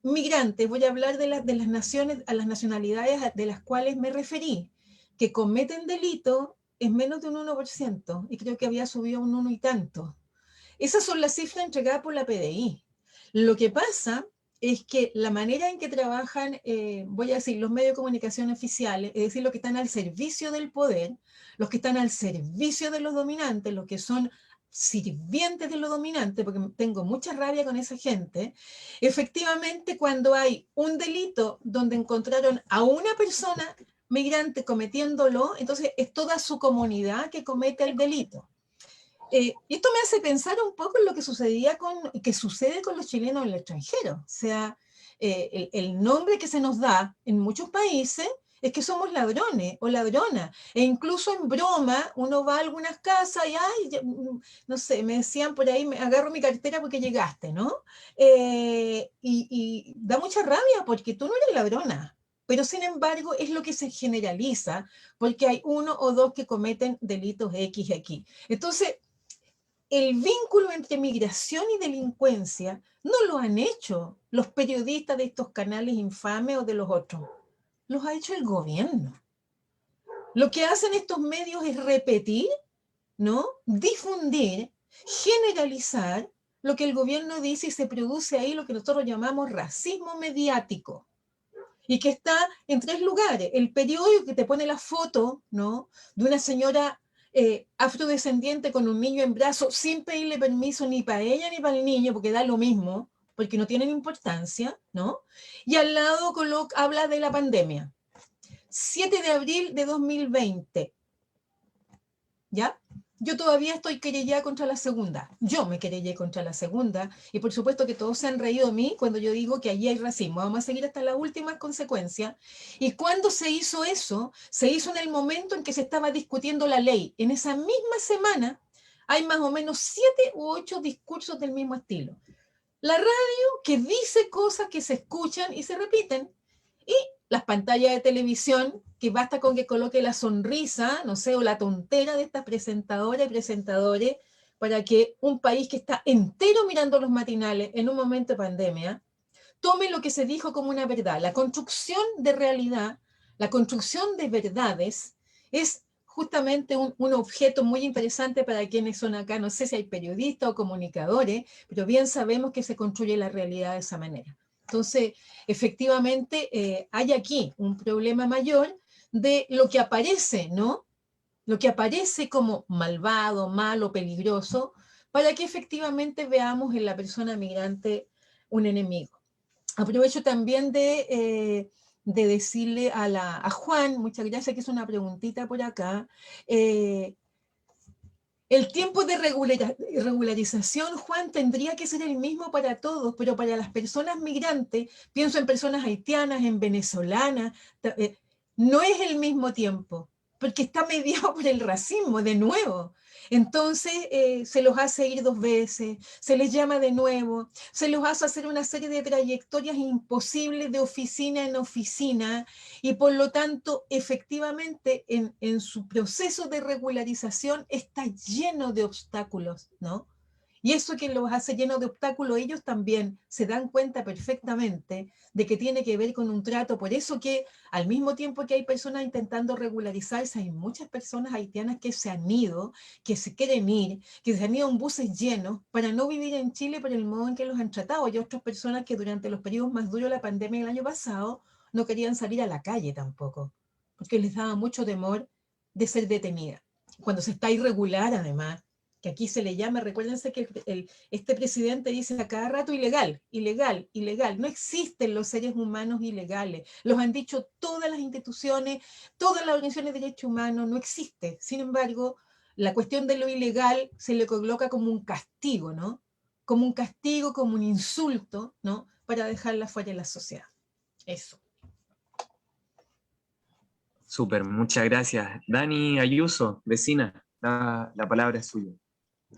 Speaker 3: migrantes, voy a hablar de las naciones, a las nacionalidades de las cuales me referí, que cometen delito es menos de un 1%, y creo que había subido un 1 y tanto. Esas son las cifras entregadas por la PDI. Lo que pasa es que la manera en que trabajan, voy a decir, los medios de comunicación oficiales, es decir, los que están al servicio del poder, los que están al servicio de los dominantes, los que son sirvientes de los dominantes, porque tengo mucha rabia con esa gente, efectivamente cuando hay un delito donde encontraron a una persona migrante cometiéndolo, entonces es toda su comunidad que comete el delito. Y esto me hace pensar un poco en lo que sucede con los chilenos en el extranjero. O sea, el nombre que se nos da en muchos países es que somos ladrones o ladronas. E incluso en broma, uno va a algunas casas y, ay, no sé, me decían por ahí, me agarro mi cartera porque llegaste, ¿no? Y da mucha rabia porque tú no eres ladrona. Pero sin embargo es lo que se generaliza porque hay uno o dos que cometen delitos X aquí. Entonces, el vínculo entre migración y delincuencia no lo han hecho los periodistas de estos canales infames o de los otros. Los ha hecho el gobierno. Lo que hacen estos medios es repetir, ¿no? Difundir, generalizar lo que el gobierno dice y se produce ahí lo que nosotros llamamos racismo mediático. Y que está en 3 lugares. El periódico que te pone la foto, ¿no? De una señora afrodescendiente con un niño en brazos sin pedirle permiso ni para ella ni para el niño, porque da lo mismo, porque no tienen importancia, ¿no? Y al lado habla de la pandemia. 7 de abril de 2020. ¿Ya? Yo todavía estoy querellada contra la segunda. Yo me querellé contra la segunda. Y por supuesto que todos se han reído de mí cuando yo digo que allí hay racismo. Vamos a seguir hasta las últimas consecuencias. Y cuando se hizo eso, se hizo en el momento en que se estaba discutiendo la ley. En esa misma semana hay más o menos 7 u 8 discursos del mismo estilo. La radio que dice cosas que se escuchan y se repiten. Y las pantallas de televisión, que basta con que coloque la sonrisa, no sé, o la tontera de estas presentadoras y presentadores, para que un país que está entero mirando los matinales en un momento de pandemia, tome lo que se dijo como una verdad. La construcción de realidad, la construcción de verdades, es justamente un objeto muy interesante para quienes son acá, no sé si hay periodistas o comunicadores, pero bien sabemos que se construye la realidad de esa manera. Entonces, efectivamente, hay aquí un problema mayor de lo que aparece, ¿no? Lo que aparece como malvado, malo, peligroso, para que efectivamente veamos en la persona migrante un enemigo. Aprovecho también de decirle a Juan, muchas gracias, que es una preguntita por acá, el tiempo de regularización, Juan, tendría que ser el mismo para todos, pero para las personas migrantes, pienso en personas haitianas, en venezolanas, no es el mismo tiempo, porque está mediado por el racismo, de nuevo. Entonces, se los hace ir 2 veces, se les llama de nuevo, se los hace hacer una serie de trayectorias imposibles de oficina en oficina, y por lo tanto, efectivamente, en su proceso de regularización está lleno de obstáculos, ¿no? Y eso que los hace llenos de obstáculos, ellos también se dan cuenta perfectamente de que tiene que ver con un trato. Por eso que al mismo tiempo que hay personas intentando regularizarse, hay muchas personas haitianas que se han ido, que se quieren ir, que se han ido en buses llenos para no vivir en Chile por el modo en que los han tratado. Hay otras personas que durante los periodos más duros de la pandemia del año pasado no querían salir a la calle tampoco, porque les daba mucho temor de ser detenida. Cuando se está irregular, además, que aquí se le llama, recuérdense que este presidente dice a cada rato ilegal, ilegal, ilegal. No existen los seres humanos ilegales. Los han dicho todas las instituciones, todas las organizaciones de derechos humanos, no existe. Sin embargo, la cuestión de lo ilegal se le coloca como un castigo, ¿no? Como un castigo, como un insulto, ¿no? Para dejarla fuera de la sociedad. Eso.
Speaker 1: Súper, muchas gracias. Dani Ayuso, vecina, la palabra es suya.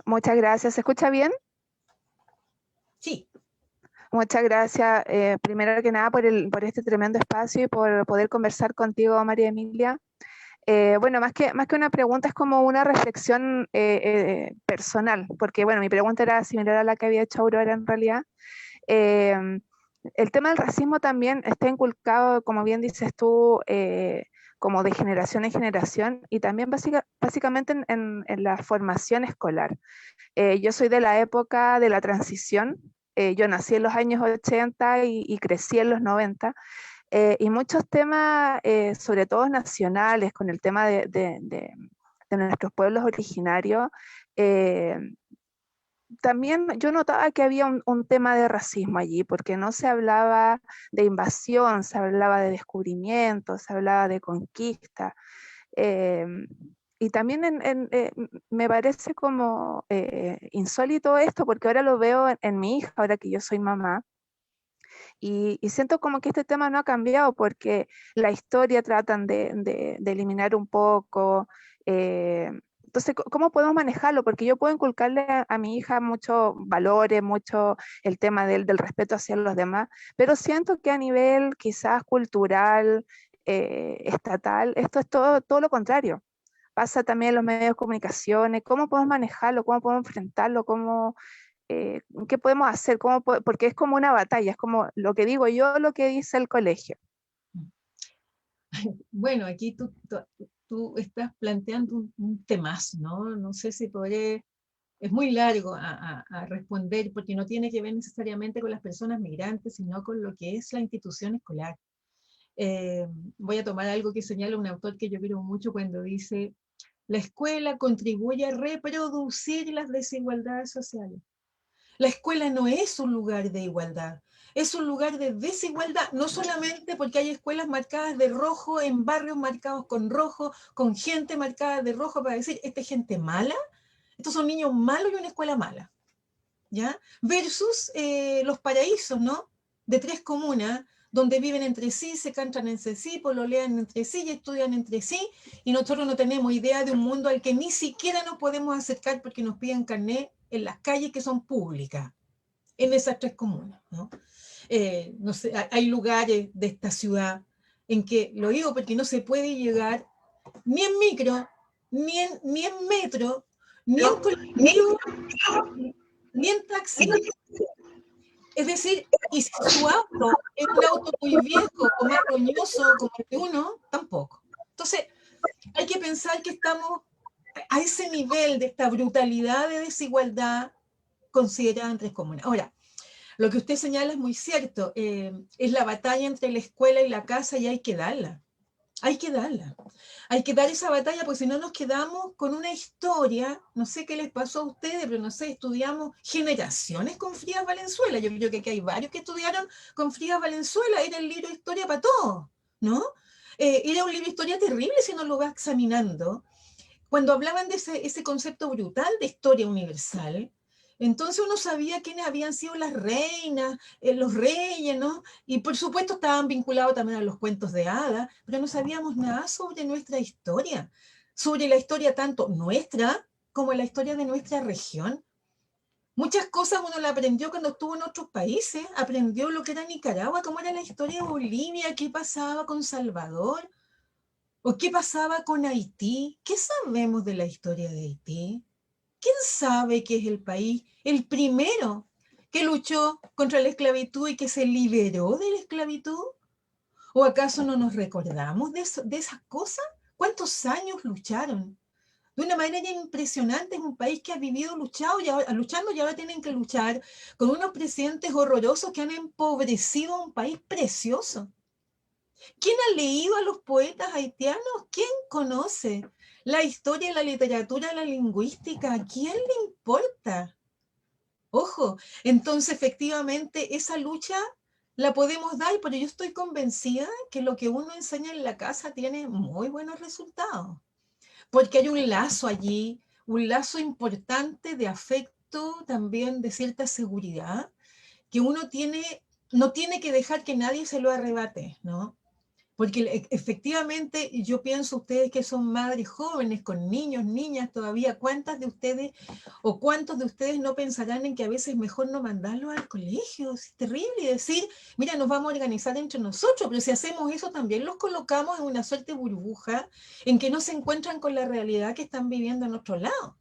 Speaker 5: Muchas gracias. ¿Se escucha bien?
Speaker 3: Sí.
Speaker 5: Muchas gracias, primero que nada, por este tremendo espacio y por poder conversar contigo, María Emilia. Bueno, más que una pregunta, es como una reflexión personal, porque bueno, mi pregunta era similar a la que había hecho Aurora en realidad. El tema del racismo también está inculcado, como bien dices tú, como de generación en generación, y también básicamente en la formación escolar. Yo soy de la época de la transición, yo nací en los años 80 y crecí en los 90, y muchos temas, sobre todo nacionales, con el tema de nuestros pueblos originarios, también yo notaba que había un tema de racismo allí, porque no se hablaba de invasión, se hablaba de descubrimiento, se hablaba de conquista. Y también me parece como insólito esto, porque ahora lo veo en mi hija, ahora que yo soy mamá, y siento como que este tema no ha cambiado, porque la historia tratan de eliminar un poco. Entonces, ¿cómo podemos manejarlo? Porque yo puedo inculcarle a mi hija muchos valores, mucho el tema del respeto hacia los demás, pero siento que a nivel quizás cultural, estatal, esto es todo lo contrario. Pasa también en los medios de comunicación. ¿Cómo podemos manejarlo? ¿Cómo podemos enfrentarlo? ¿Qué podemos hacer? Porque es como una batalla, es como lo que digo yo, lo que dice el colegio.
Speaker 3: Bueno, aquí tú estás planteando un temazo, ¿no? No sé si podré, es muy largo a responder, porque no tiene que ver necesariamente con las personas migrantes, sino con lo que es la institución escolar. Voy a tomar algo que señala un autor que yo quiero mucho cuando dice: la escuela contribuye a reproducir las desigualdades sociales. La escuela no es un lugar de igualdad, es un lugar de desigualdad, no solamente porque hay escuelas marcadas de rojo, en barrios marcados con rojo, con gente marcada de rojo para decir, esta es gente mala, estos son niños malos y una escuela mala, ¿ya? Versus los paraísos, ¿no? De 3 comunas, donde viven entre sí, se cantan entre sí, pololean entre sí y estudian entre sí, y nosotros no tenemos idea de un mundo al que ni siquiera nos podemos acercar porque nos piden carnet en las calles que son públicas, en esas 3 comunas, ¿no? No sé, hay lugares de esta ciudad en que, lo digo porque no se puede llegar ni en micro, ni en metro, ni en colectivo, ni en taxi. Es decir, y si su auto es un auto muy viejo o más roñoso como el de uno, tampoco. Entonces, hay que pensar que estamos a ese nivel de esta brutalidad de desigualdad considerada en 3 comunas. Ahora, lo que usted señala es muy cierto, es la batalla entre la escuela y la casa, y hay que darla. Hay que darla. Hay que dar esa batalla, porque si no nos quedamos con una historia, no sé qué les pasó a ustedes, pero no sé, estudiamos generaciones con Frías Valenzuela. Yo creo que aquí hay varios que estudiaron con Frías Valenzuela, era el libro de historia para todos, ¿no? Era un libro de historia terrible si no lo vas examinando. Cuando hablaban de ese concepto brutal de historia universal, entonces uno sabía quiénes habían sido las reinas, los reyes, ¿no? Y por supuesto estaban vinculados también a los cuentos de hadas, pero no sabíamos nada sobre nuestra historia, sobre la historia tanto nuestra como la historia de nuestra región. Muchas cosas uno la aprendió cuando estuvo en otros países, aprendió lo que era Nicaragua, cómo era la historia de Bolivia, qué pasaba con Salvador, o qué pasaba con Haití. ¿Qué sabemos de la historia de Haití? ¿Quién sabe que es el país, el primero que luchó contra la esclavitud y que se liberó de la esclavitud? ¿O acaso no nos recordamos de esas cosas? ¿Cuántos años lucharon? De una manera impresionante. Es un país que ha vivido luchando y ahora tienen que luchar con unos presidentes horrorosos que han empobrecido a un país precioso. ¿Quién ha leído a los poetas haitianos? ¿Quién conoce la historia, la literatura, la lingüística? ¿A quién le importa? Ojo, entonces efectivamente esa lucha la podemos dar, pero yo estoy convencida que lo que uno enseña en la casa tiene muy buenos resultados, porque hay un lazo allí, un lazo importante de afecto, también de cierta seguridad, que uno tiene, no tiene que dejar que nadie se lo arrebate, ¿no? Porque efectivamente yo pienso, ustedes que son madres jóvenes con niños, niñas todavía, ¿cuántas de ustedes o cuántos de ustedes no pensarán en que a veces es mejor no mandarlos al colegio? Es terrible decir, mira, nos vamos a organizar entre nosotros, pero si hacemos eso también los colocamos en una suerte de burbuja en que no se encuentran con la realidad que están viviendo en otro lado.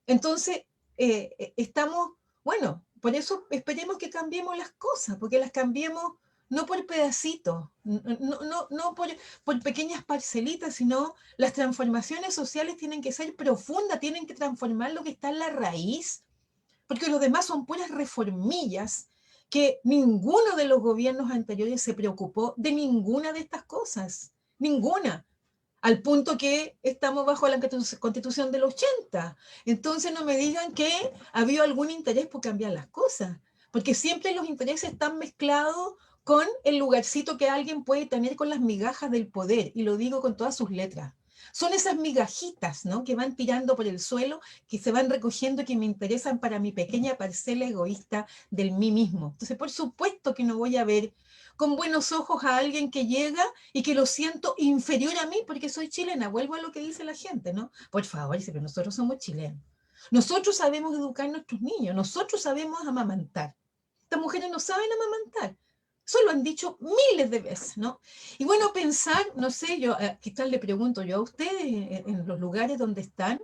Speaker 3: Entonces, estamos, bueno, por eso esperemos que cambiemos las cosas, porque las cambiemos no por pedacitos, no por pequeñas parcelitas, sino las transformaciones sociales tienen que ser profundas, tienen que transformar lo que está en la raíz, porque los demás son puras reformillas, que ninguno de los gobiernos anteriores se preocupó de ninguna de estas cosas, ninguna, al punto que estamos bajo la Constitución del 80. Entonces no me digan que ha habido algún interés por cambiar las cosas, porque siempre los intereses están mezclados con el lugarcito que alguien puede tener con las migajas del poder, y lo digo con todas sus letras. Son esas migajitas, ¿no?, que van tirando por el suelo, que se van recogiendo, que me interesan para mi pequeña parcela egoísta del mí mismo. Entonces, por supuesto que no voy a ver con buenos ojos a alguien que llega y que lo siento inferior a mí porque soy chilena. Vuelvo a lo que dice la gente, ¿no? Por favor, dice, pero nosotros somos chilenos. Nosotros sabemos educar a nuestros niños, nosotros sabemos amamantar. Estas mujeres no saben amamantar. Eso lo han dicho miles de veces, ¿no? Y bueno, pensar, no sé, yo, ¿qué tal le pregunto yo a ustedes en los lugares donde están?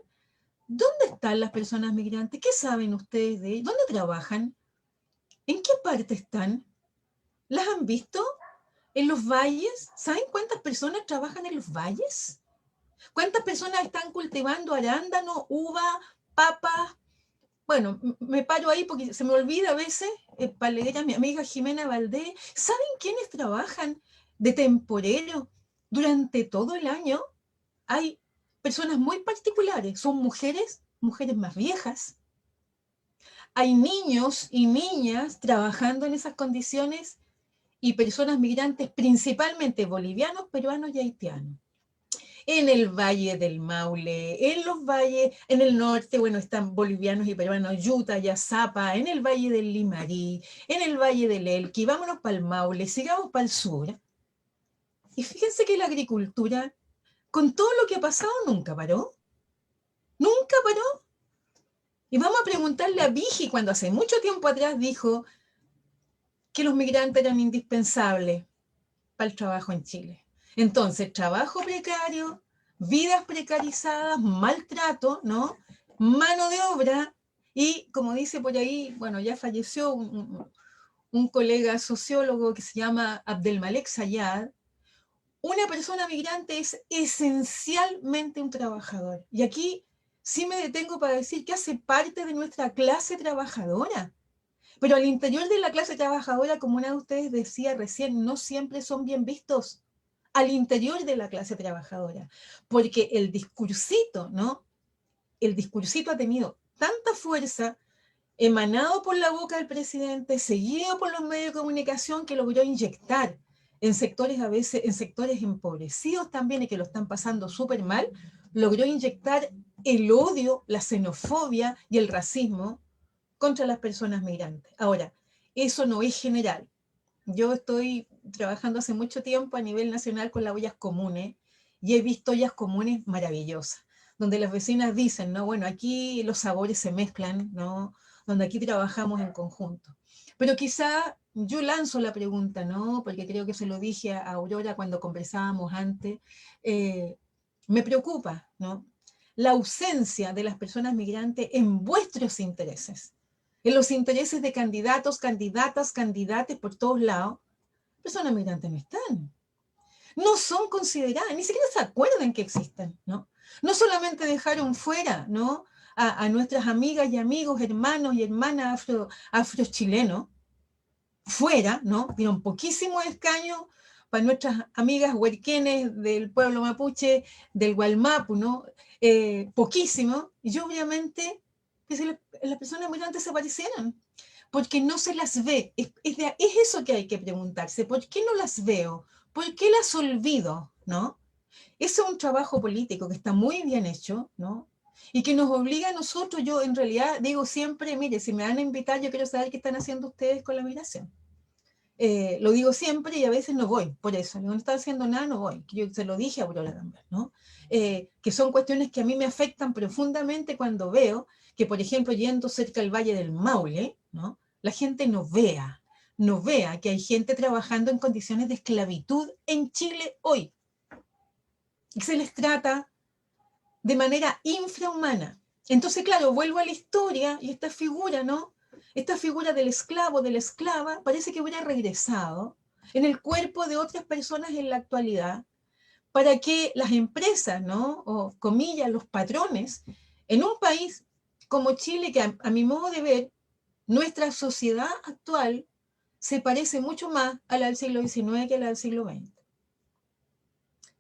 Speaker 3: ¿Dónde están las personas migrantes? ¿Qué saben ustedes de ellos? ¿Dónde trabajan? ¿En qué parte están? ¿Las han visto? ¿En los valles? ¿Saben cuántas personas trabajan en los valles? ¿Cuántas personas están cultivando arándano, uva, papas? Bueno, me paro ahí porque se me olvida a veces, para leer a mi amiga Jimena Valdés. ¿Saben quiénes trabajan de temporero durante todo el año? Hay personas muy particulares, son mujeres, mujeres más viejas. Hay niños y niñas trabajando en esas condiciones y personas migrantes, principalmente bolivianos, peruanos y haitianos. En el Valle del Maule, en los valles, en el norte, bueno, están bolivianos y peruanos, Yuta, Yazapa, en el Valle del Limarí, en el Valle del Elqui, vámonos para el Maule, sigamos para el sur. Y fíjense que la agricultura, con todo lo que ha pasado, nunca paró. Nunca paró. Y vamos a preguntarle a Vigi, cuando hace mucho tiempo atrás dijo que los migrantes eran indispensables para el trabajo en Chile. Entonces, trabajo precario, vidas precarizadas, maltrato, ¿no? Mano de obra, y como dice por ahí, bueno, ya falleció un colega sociólogo que se llama Abdelmalek Sayad, una persona migrante es esencialmente un trabajador. Y aquí sí me detengo para decir que hace parte de nuestra clase trabajadora. Pero al interior de la clase trabajadora, como una de ustedes decía recién, no siempre son bien vistos al interior de la clase trabajadora, porque el discursito, ¿no? El discursito ha tenido tanta fuerza, emanado por la boca del presidente, seguido por los medios de comunicación, que logró inyectar en sectores a veces, en sectores empobrecidos también y que lo están pasando súper mal, logró inyectar el odio, la xenofobia y el racismo contra las personas migrantes. Ahora, eso no es general. Yo estoy trabajando hace mucho tiempo a nivel nacional con las ollas comunes y he visto ollas comunes maravillosas, donde las vecinas dicen, ¿no? Bueno, aquí los sabores se mezclan, ¿no? Donde aquí trabajamos en conjunto. Pero quizá yo lanzo la pregunta, ¿no? Porque creo que se lo dije a Aurora cuando conversábamos antes, me preocupa, ¿no? La ausencia de las personas migrantes en vuestros intereses, en los intereses de candidatos, candidatas, candidates por todos lados. Personas migrantes no están, no son consideradas, ni siquiera se acuerdan que existen, ¿no? No solamente dejaron fuera, ¿no?, a nuestras amigas y amigos, hermanos y hermanas afrochilenos, fuera, ¿no? Dieron poquísimos escaños, para nuestras amigas huerquenes del pueblo mapuche, del Gualmapu, ¿no? Poquísimo, y obviamente que si las personas migrantes desaparecieran, porque no se las ve. Es eso que hay que preguntarse, ¿por qué no las veo? ¿Por qué las olvido? ¿No? Ese es un trabajo político que está muy bien hecho, ¿no? Y que nos obliga a nosotros, yo en realidad digo siempre, mire, si me van a invitar, yo quiero saber qué están haciendo ustedes con la migración. Lo digo siempre y a veces no voy, por eso, no están haciendo nada, no voy. Yo se lo dije a Aurora también, ¿no? Que son cuestiones que a mí me afectan profundamente cuando veo que, por ejemplo, yendo cerca del Valle del Maule, ¿no? La gente no vea que hay gente trabajando en condiciones de esclavitud en Chile hoy. Y se les trata de manera infrahumana. Entonces, claro, vuelvo a la historia y esta figura, ¿no? Esta figura del esclavo, de la esclava, parece que hubiera regresado en el cuerpo de otras personas en la actualidad para que las empresas, ¿no? O comillas, los patrones, en un país como Chile, que a mi modo de ver, nuestra sociedad actual se parece mucho más a la del siglo XIX que a la del siglo XX.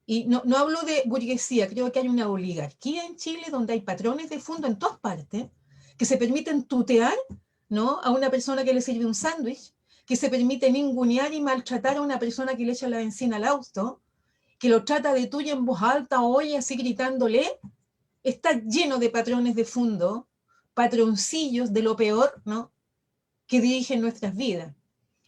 Speaker 3: Y no hablo de burguesía, creo que hay una oligarquía en Chile donde hay patrones de fondo en todas partes que se permiten tutear, ¿no? A una persona que le sirve un sándwich, que se permite ningunear y maltratar a una persona que le echa la benzina al auto, que lo trata de tuya en voz alta, oye, así gritándole. Está lleno de patrones de fondo, patroncillos de lo peor, ¿no? Que dirigen nuestras vidas.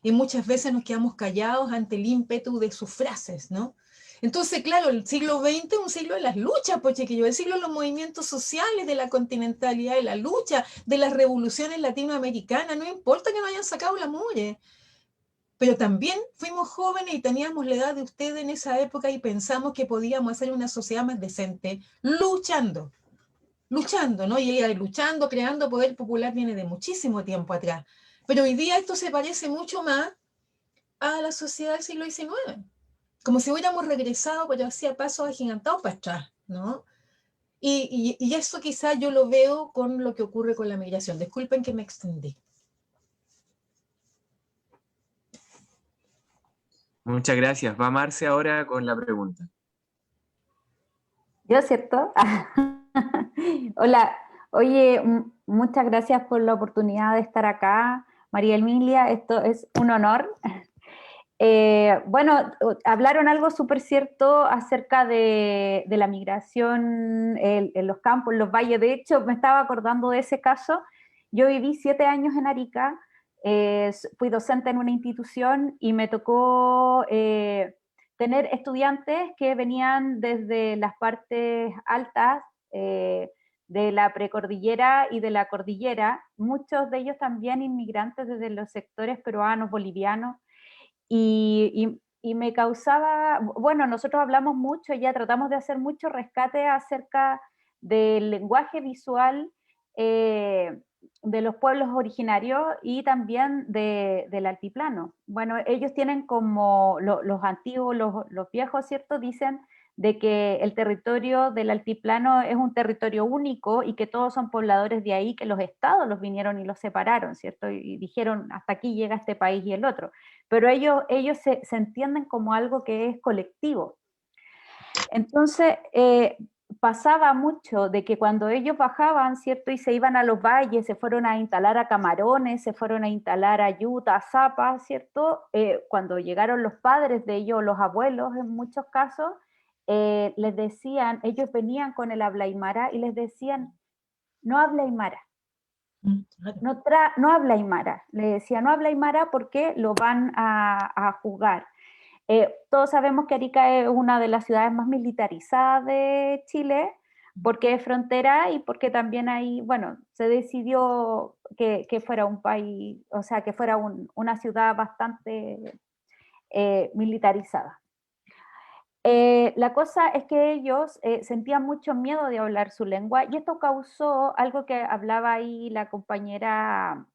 Speaker 3: Y muchas veces nos quedamos callados ante el ímpetu de sus frases, ¿no? Entonces, claro, el siglo XX es un siglo de las luchas, pues, chiquillos, el siglo de los movimientos sociales, de la continentalidad, de la lucha, de las revoluciones latinoamericanas, no importa que no hayan sacado la mugre, pero también fuimos jóvenes y teníamos la edad de ustedes en esa época y pensamos que podíamos hacer una sociedad más decente, luchando, ¿no? Y luchando, creando poder popular viene de muchísimo tiempo atrás. Pero hoy día esto se parece mucho más a la sociedad del siglo XIX, como si hubiéramos regresado, pero hacía pasos agigantados para atrás, ¿no? Y eso quizás yo lo veo con lo que ocurre con la migración. Disculpen que me extendí.
Speaker 1: Muchas gracias. Va Marce ahora con la pregunta.
Speaker 6: ¿Yo, cierto? Hola, oye, muchas gracias por la oportunidad de estar acá, María Emilia, esto es un honor. Bueno, hablaron algo súper cierto acerca de la migración en los campos, en los valles. De hecho, me estaba acordando de ese caso. Yo viví 7 años en Arica, fui docente en una institución y me tocó tener estudiantes que venían desde las partes altas de la precordillera y de la cordillera, muchos de ellos también inmigrantes desde los sectores peruanos, bolivianos, y me causaba, bueno, nosotros hablamos mucho, ya tratamos de hacer mucho rescate acerca del lenguaje visual de los pueblos originarios y también del altiplano. Bueno, ellos tienen como los antiguos, los viejos, ¿cierto? Dicen de que el territorio del altiplano es un territorio único y que todos son pobladores de ahí, que los estados los vinieron y los separaron, ¿cierto? Y dijeron, hasta aquí llega este país y el otro. Pero ellos se entienden como algo que es colectivo. Entonces, pasaba mucho de que cuando ellos bajaban, ¿cierto? Y se iban a los valles, se fueron a instalar a Camarones, se fueron a instalar a Yuta, a Zapa, ¿cierto? Cuando llegaron los padres de ellos, los abuelos en muchos casos, les decían, ellos venían con el habla aymara y les decían, no habla aymara. No habla aymara. Le decía, no habla aymara porque lo van a juzgar. Todos sabemos que Arica es una de las ciudades más militarizadas de Chile, porque es frontera y porque también ahí, bueno, se decidió que fuera un país, o sea, que fuera una ciudad bastante militarizada. La cosa es que ellos sentían mucho miedo de hablar su lengua y esto causó algo que hablaba ahí la compañera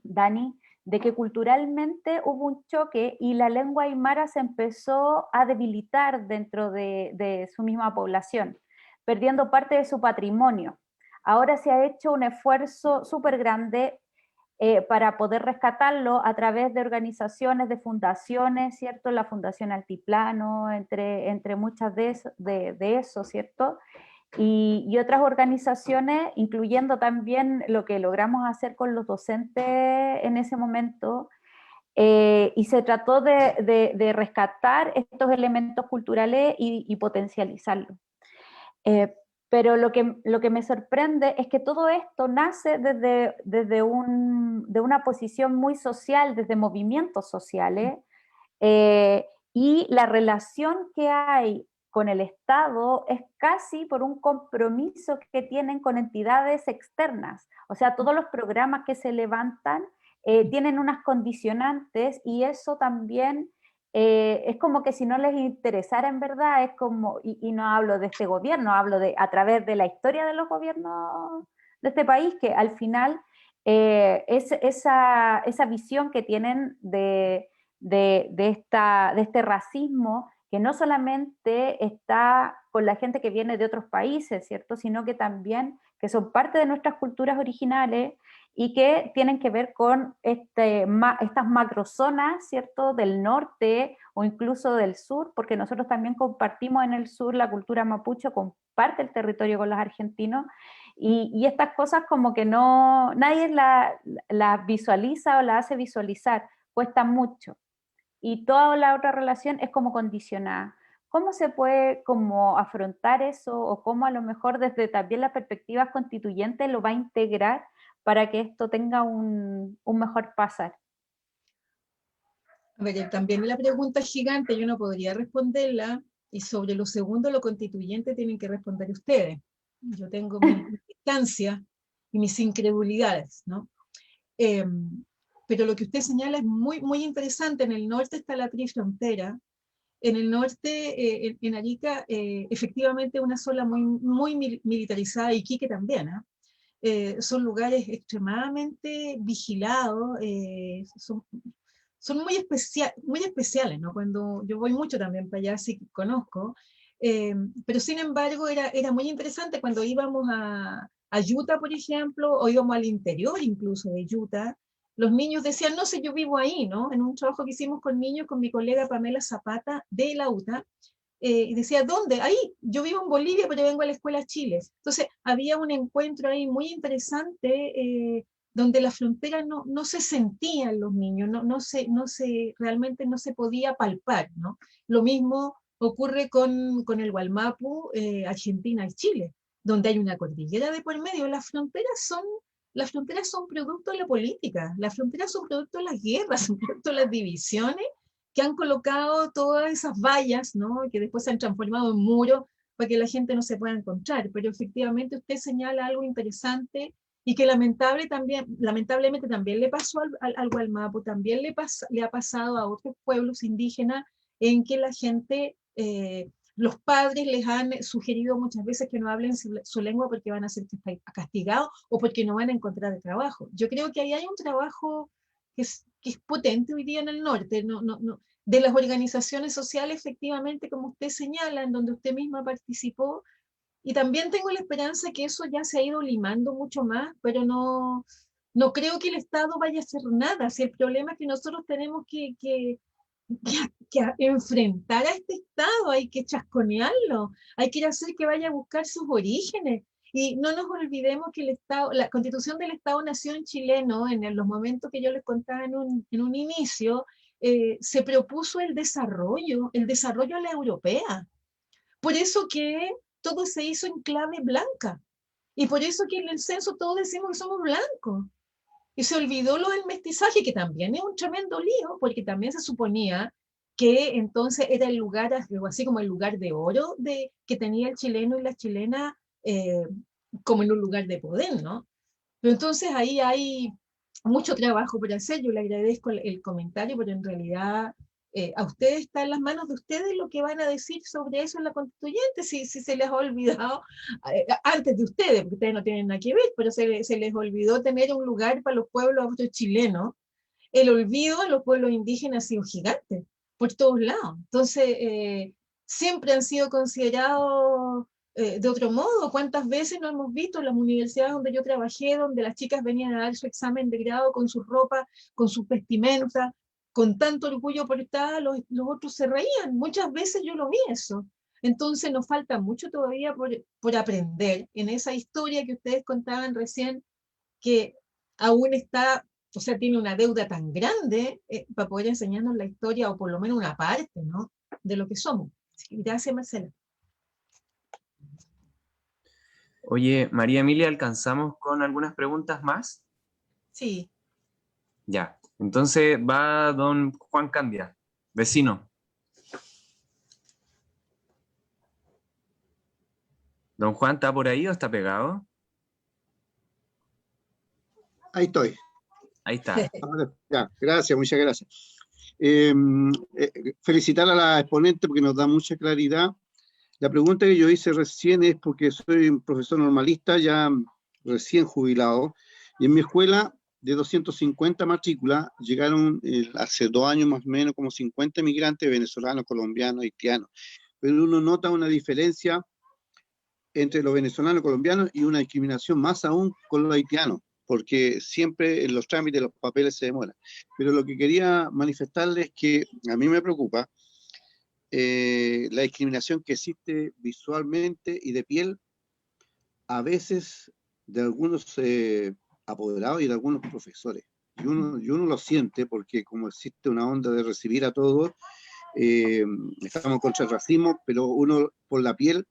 Speaker 6: Dani, de que culturalmente hubo un choque y la lengua aymara se empezó a debilitar dentro de su misma población, perdiendo parte de su patrimonio. Ahora se ha hecho un esfuerzo súper grande para poder rescatarlo a través de organizaciones, de fundaciones, ¿cierto? La Fundación Altiplano, entre muchas de eso, ¿cierto? Y otras organizaciones, incluyendo también lo que logramos hacer con los docentes en ese momento, y se trató de rescatar estos elementos culturales y potencializarlos. Pero lo que me sorprende es que todo esto nace de una posición muy social, desde movimientos sociales, y la relación que hay con el Estado es casi por un compromiso que tienen con entidades externas. O sea, todos los programas que se levantan tienen unas condicionantes, y eso también es como que si no les interesara en verdad, es como, y no hablo de este gobierno, hablo a través de la historia de los gobiernos de este país, que al final esa visión que tienen de este racismo, que no solamente está con la gente que viene de otros países, ¿cierto? Sino que también que son parte de nuestras culturas originales y que tienen que ver con estas macrozonas, ¿cierto? Del norte o incluso del sur, porque nosotros también compartimos en el sur la cultura mapuche, comparte el territorio con los argentinos, y estas cosas como que nadie las visualiza o las hace visualizar, cuesta mucho. Y toda la otra relación es como condicionada. ¿Cómo se puede como afrontar eso, o cómo a lo mejor desde también las perspectivas constituyentes lo va a integrar para que esto tenga un mejor pasar?
Speaker 3: A ver, también la pregunta es gigante, yo no podría responderla, y sobre lo segundo, lo constituyente, tienen que responder ustedes. Yo tengo mi distancia y mis incredulidades, ¿no? Pero lo que usted señala es muy, muy interesante. En el norte está la trifrontera. En el norte, en Arica, efectivamente una zona muy, muy militarizada, y Iquique también, ¿eh? Son lugares extremadamente vigilados, son muy especiales, ¿no? Cuando yo voy mucho también para allá, así que conozco, pero sin embargo era muy interesante cuando íbamos a Utah, por ejemplo, o íbamos al interior incluso de Utah. Los niños decían, no sé, yo vivo ahí, ¿no? En un trabajo que hicimos con niños, con mi colega Pamela Zapata de la UTA, y decía, ¿dónde? Ahí, yo vivo en Bolivia, pero vengo a la escuela Chile. Entonces, había un encuentro ahí muy interesante, donde la frontera no se sentía en los niños, realmente no se podía palpar, ¿no? Lo mismo ocurre con el Gualmapu, Argentina y Chile, donde hay una cordillera de por medio. Las fronteras son producto de la política, las fronteras son producto de las guerras, son producto de las divisiones que han colocado todas esas vallas, ¿no? Que después se han transformado en muros para que la gente no se pueda encontrar. Pero efectivamente usted señala algo interesante, y que lamentablemente también le pasó al Gualmapu, también le ha pasado a otros pueblos indígenas, en que la gente, los padres les han sugerido muchas veces que no hablen su lengua porque van a ser castigados o porque no van a encontrar trabajo. Yo creo que ahí hay un trabajo que es potente hoy día en el norte, de las organizaciones sociales, efectivamente, como usted señala, en donde usted misma participó, y también tengo la esperanza que eso ya se ha ido limando mucho más, pero no creo que el Estado vaya a hacer nada. Si el problema es que nosotros tenemos que enfrentar a este Estado, hay que chasconearlo, hay que hacer que vaya a buscar sus orígenes. Y no nos olvidemos que el Estado, la Constitución del Estado-Nación chileno, en los momentos que yo les contaba en un inicio, se propuso el desarrollo a la europea. Por eso que todo se hizo en clave blanca. Y por eso que en el censo todos decimos que somos blancos. Y se olvidó lo del mestizaje, que también es un tremendo lío, porque también se suponía que entonces era el lugar, algo así como el lugar de oro que tenía el chileno y la chilena, como en un lugar de poder, ¿no? Pero entonces ahí hay mucho trabajo por hacer. Yo le agradezco el comentario, pero en realidad a ustedes está en las manos de ustedes lo que van a decir sobre eso en la constituyente, si se les ha olvidado, antes de ustedes, porque ustedes no tienen nada que ver, pero se les olvidó tener un lugar para los pueblos chilenos. El olvido de los pueblos indígenas ha sido gigante, por todos lados. Entonces, siempre han sido considerados de otro modo. ¿Cuántas veces no hemos visto en las universidades donde yo trabajé, donde las chicas venían a dar su examen de grado con su ropa, con sus vestimentas, con tanto orgullo portada, los otros se reían? Muchas veces yo lo vi eso. Entonces nos falta mucho todavía por aprender en esa historia que ustedes contaban recién, que aún está, o sea, tiene una deuda tan grande para poder enseñarnos la historia, o por lo menos una parte, ¿no?, de lo que somos. Gracias, Marcela.
Speaker 1: Oye, María Emilia, ¿alcanzamos con algunas preguntas más?
Speaker 3: Sí.
Speaker 1: Ya, entonces va don Juan Candia, vecino. ¿Don Juan está por ahí o está pegado?
Speaker 7: Ahí estoy.
Speaker 1: Ahí está.
Speaker 7: Ahora, ya, gracias, muchas gracias. Felicitar a la exponente porque nos da mucha claridad. La pregunta que yo hice recién es porque soy un profesor normalista, ya recién jubilado, y en mi escuela de 250 matrículas llegaron hace 2 años más o menos como 50 migrantes venezolanos, colombianos, haitianos. Pero uno nota una diferencia entre los venezolanos y colombianos y una discriminación más aún con los haitianos, porque siempre en los trámites los papeles se demoran. Pero lo que quería manifestarles es que a mí me preocupa la discriminación que existe visualmente y de piel, a veces de algunos apoderados y de algunos profesores. Y uno lo siente porque como existe una onda de recibir a todos, estamos contra el racismo, pero uno por la piel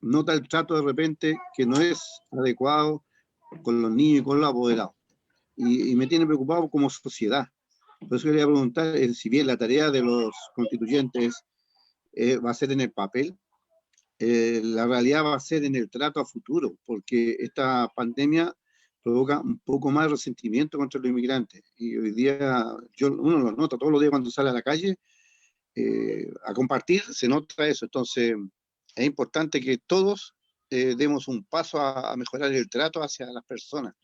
Speaker 7: nota el trato de repente que no es adecuado con los niños y con los apoderados. Y me tiene preocupado como sociedad. Por eso quería preguntar si bien la tarea de los constituyentes va a ser en el papel, la realidad va a ser en el trato a futuro, porque esta pandemia provoca un poco más de resentimiento contra los inmigrantes. Y hoy día uno lo nota todos los días cuando sale a la calle a compartir, se nota eso. Entonces es importante que todos demos un paso a mejorar el trato hacia las personas,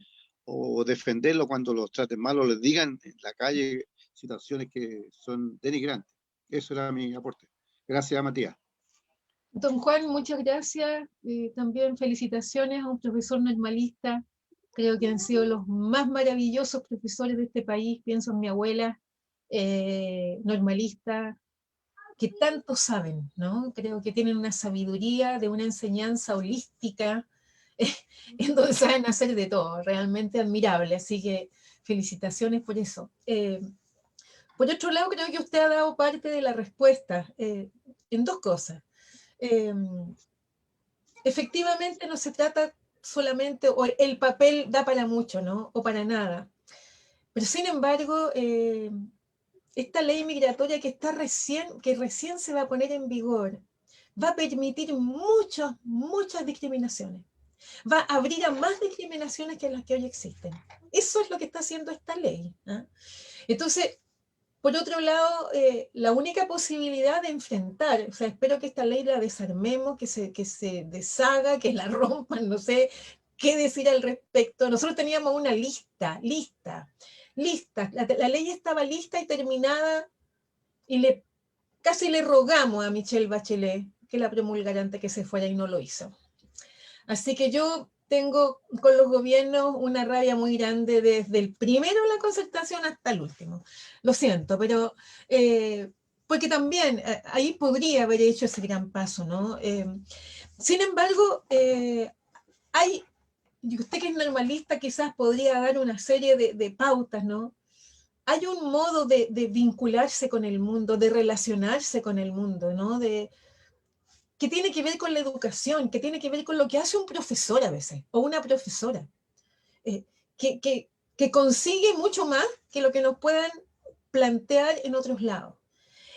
Speaker 7: o defenderlo cuando los traten mal o les digan en la calle situaciones que son denigrantes. Eso era mi aporte. Gracias, Matías.
Speaker 3: Don Juan, muchas gracias. También felicitaciones a un profesor normalista. Creo que han sido los más maravillosos profesores de este país. Pienso en mi abuela, normalista, que tanto saben, ¿no? Creo que tienen una sabiduría de una enseñanza holística, en donde saben hacer de todo, realmente admirable. Así que felicitaciones por eso. Por otro lado, creo que usted ha dado parte de la respuesta en dos cosas. Efectivamente no se trata solamente, o el papel da para mucho, ¿no?, o para nada. Pero sin embargo, esta ley migratoria que recién se va a poner en vigor, va a permitir muchas discriminaciones. Va a abrir a más discriminaciones que las que hoy existen. Eso es lo que está haciendo esta ley, ¿eh? Entonces, por otro lado, la única posibilidad de enfrentar, o sea, espero que esta ley la desarmemos, que se deshaga, que la rompan, no sé qué decir al respecto. Nosotros teníamos una lista. La ley estaba lista y terminada, y casi le rogamos a Michelle Bachelet que la promulgara antes que se fuera, y no lo hizo. Así que yo tengo con los gobiernos una rabia muy grande desde el primero de la concertación hasta el último. Lo siento, pero porque también ahí podría haber hecho ese gran paso, ¿no? Sin embargo, y usted que es normalista quizás podría dar una serie de pautas, ¿no? Hay un modo de vincularse con el mundo, de relacionarse con el mundo, ¿no? Que tiene que ver con la educación, que tiene que ver con lo que hace un profesor a veces, o una profesora, que consigue mucho más que lo que nos puedan plantear en otros lados.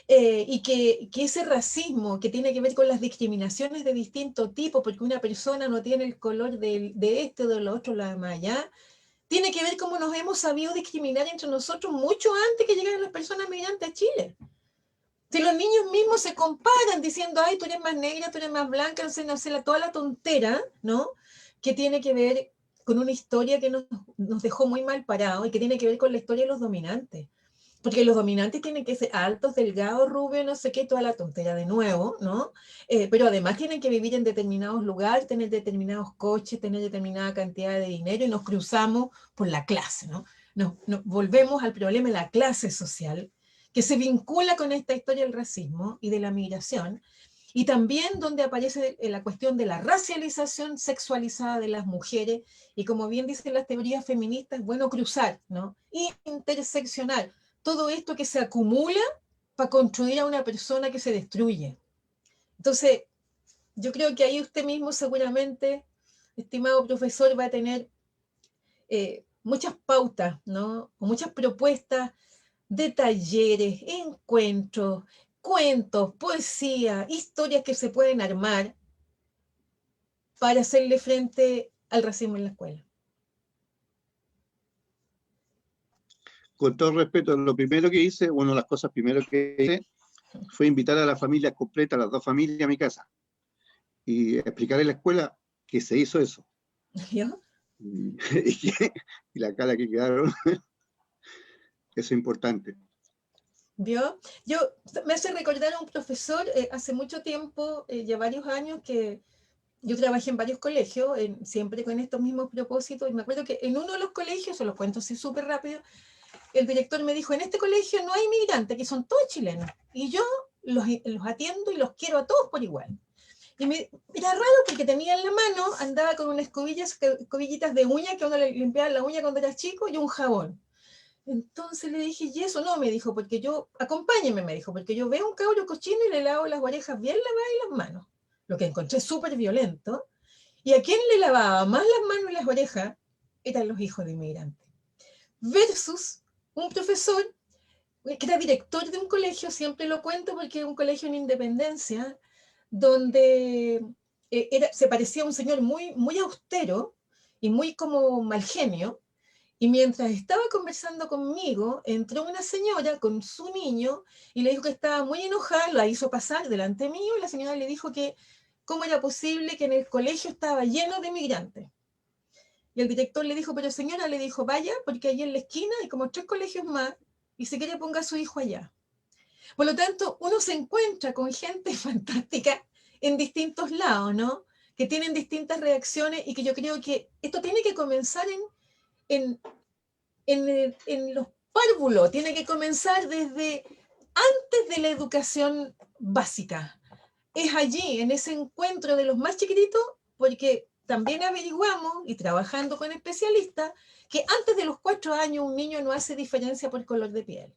Speaker 3: Y que ese racismo que tiene que ver con las discriminaciones de distinto tipo, porque una persona no tiene el color de este o de lo otro, la de más allá, tiene que ver cómo nos hemos sabido discriminar entre nosotros mucho antes que llegaran las personas migrantes a Chile. Si los niños mismos se comparan diciendo, ay, tú eres más negra, tú eres más blanca, no sé, toda la tontera, ¿no? Que tiene que ver con una historia que nos dejó muy mal parados y que tiene que ver con la historia de los dominantes. porque los dominantes tienen que ser altos, delgados, rubios, no sé qué, toda la tontera de nuevo, ¿no? Pero además tienen que vivir en determinados lugares, tener determinados coches, tener determinada cantidad de dinero, y nos cruzamos por la clase, ¿no? Nos volvemos al problema de la clase social, que se vincula con esta historia del racismo y de la migración, y también donde aparece la cuestión de la racialización sexualizada de las mujeres, y como bien dicen las teorías feministas, es bueno cruzar, ¿no? Interseccionar todo esto que se acumula para construir a una persona que se destruye. Entonces, yo creo que ahí usted mismo seguramente, estimado profesor, va a tener muchas pautas, ¿no? O muchas propuestas de talleres, encuentros, cuentos, poesía, historias que se pueden armar para hacerle frente al racismo en la escuela.
Speaker 7: Con todo respeto, lo primero que hice, una de las cosas primero que hice, fue invitar a la familia completa, a las dos familias a mi casa, y explicar en la escuela que se hizo eso.
Speaker 3: ¿Yo?
Speaker 7: Y la cara que quedaron, eso es importante.
Speaker 3: ¿Vio? Me hace recordar a un profesor hace mucho tiempo, ya varios años, que yo trabajé en varios colegios, siempre con estos mismos propósitos, y me acuerdo que en uno de los colegios, se los cuento así súper rápido, el director me dijo, en este colegio no hay migrantes, que son todos chilenos, y yo los atiendo y los quiero a todos por igual. Y era raro porque tenía en la mano, andaba con unas escobillitas de uña, que uno le limpiaba la uña cuando era chico, y un jabón. Entonces le dije, y eso no, me dijo, porque acompáñeme, me dijo, porque yo veo un cabro cochino y le lavo las orejas bien lavadas y las manos. Lo que encontré súper violento. Y a quien le lavaba más las manos y las orejas eran los hijos de inmigrantes. Versus un profesor que era director de un colegio, siempre lo cuento porque es un colegio en Independencia, donde se parecía a un señor muy, muy austero y muy como mal genio. Y mientras estaba conversando conmigo, entró una señora con su niño y le dijo que estaba muy enojada, la hizo pasar delante mío, y la señora le dijo que cómo era posible que en el colegio estaba lleno de migrantes. Y el director le dijo, pero señora, le dijo, vaya, porque ahí en la esquina hay como 3 colegios más, y si quiere ponga a su hijo allá. Por lo tanto, uno se encuentra con gente fantástica en distintos lados, ¿no? Que tienen distintas reacciones, y que yo creo que esto tiene que comenzar en los párvulos, tiene que comenzar desde antes de la educación básica. Es allí, en ese encuentro de los más chiquititos, porque también averiguamos, y trabajando con especialistas, que antes de los 4 años un niño no hace diferencia por color de piel,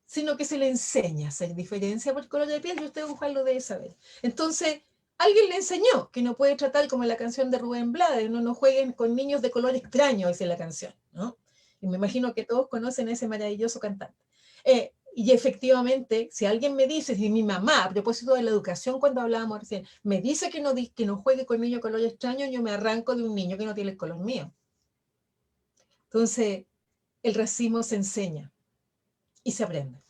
Speaker 3: sino que se le enseña a hacer diferencia por color de piel, y usted, Juan, lo debe saber. Entonces, alguien le enseñó que no puede tratar como la canción de Rubén Blades, no jueguen con niños de color extraño, dice la canción, ¿no? Y me imagino que todos conocen a ese maravilloso cantante. Y efectivamente, si alguien me dice, si mi mamá, a propósito de la educación, cuando hablábamos recién, me dice que no juegue con niños de color extraño, yo me arranco de un niño que no tiene el color mío. Entonces, el racismo se enseña y se aprende.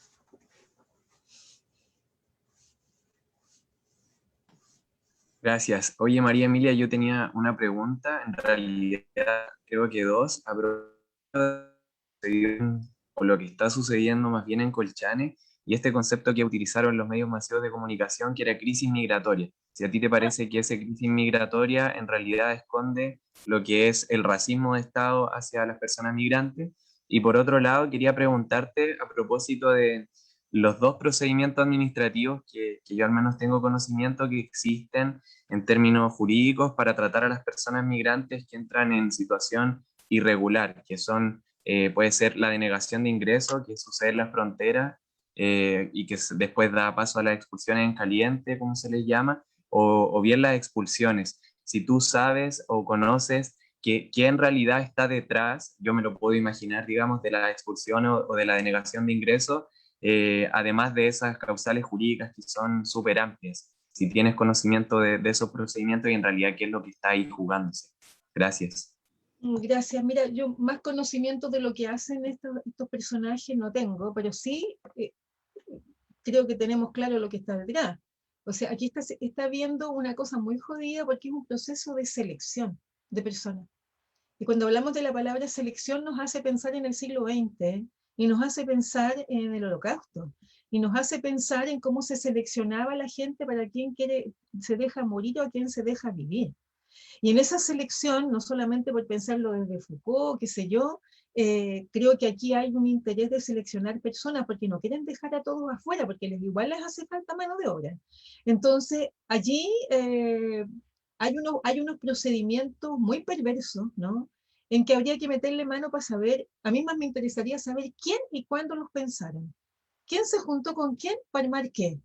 Speaker 1: Gracias. Oye, María Emilia, yo tenía una pregunta, en realidad creo que dos, a propósito o lo que está sucediendo más bien en Colchane, y este concepto que utilizaron los medios masivos de comunicación, que era crisis migratoria. Si a ti te parece que esa crisis migratoria en realidad esconde lo que es el racismo de Estado hacia las personas migrantes. Y por otro lado, quería preguntarte a propósito de los dos procedimientos administrativos que yo al menos tengo conocimiento que existen en términos jurídicos para tratar a las personas migrantes que entran en situación irregular, que son, puede ser la denegación de ingreso, que sucede en la frontera y que después da paso a las expulsiones en caliente, como se les llama, o bien las expulsiones. Si tú sabes o conoces que en realidad está detrás, yo me lo puedo imaginar, digamos, de la expulsión o de la denegación de ingreso, además de esas causales jurídicas que son súper amplias. Si tienes conocimiento de esos procedimientos y en realidad qué es lo que está ahí jugándose. Gracias.
Speaker 3: Gracias. Mira, yo más conocimiento de lo que hacen estos personajes no tengo, pero sí creo que tenemos claro lo que está detrás. O sea, aquí está viendo una cosa muy jodida, porque es un proceso de selección de personas. Y cuando hablamos de la palabra selección nos hace pensar en el siglo XX, y nos hace pensar en el Holocausto, y nos hace pensar en cómo se seleccionaba a la gente para quién se deja morir o a quién se deja vivir. Y en esa selección, no solamente por pensarlo desde Foucault, qué sé yo, creo que aquí hay un interés de seleccionar personas porque no quieren dejar a todos afuera, porque igual les hace falta mano de obra. Entonces, allí hay unos procedimientos muy perversos, ¿no? En que habría que meterle mano para saber, a mí más me interesaría saber quién y cuándo los pensaron. ¿Quién se juntó con quién para armar qué?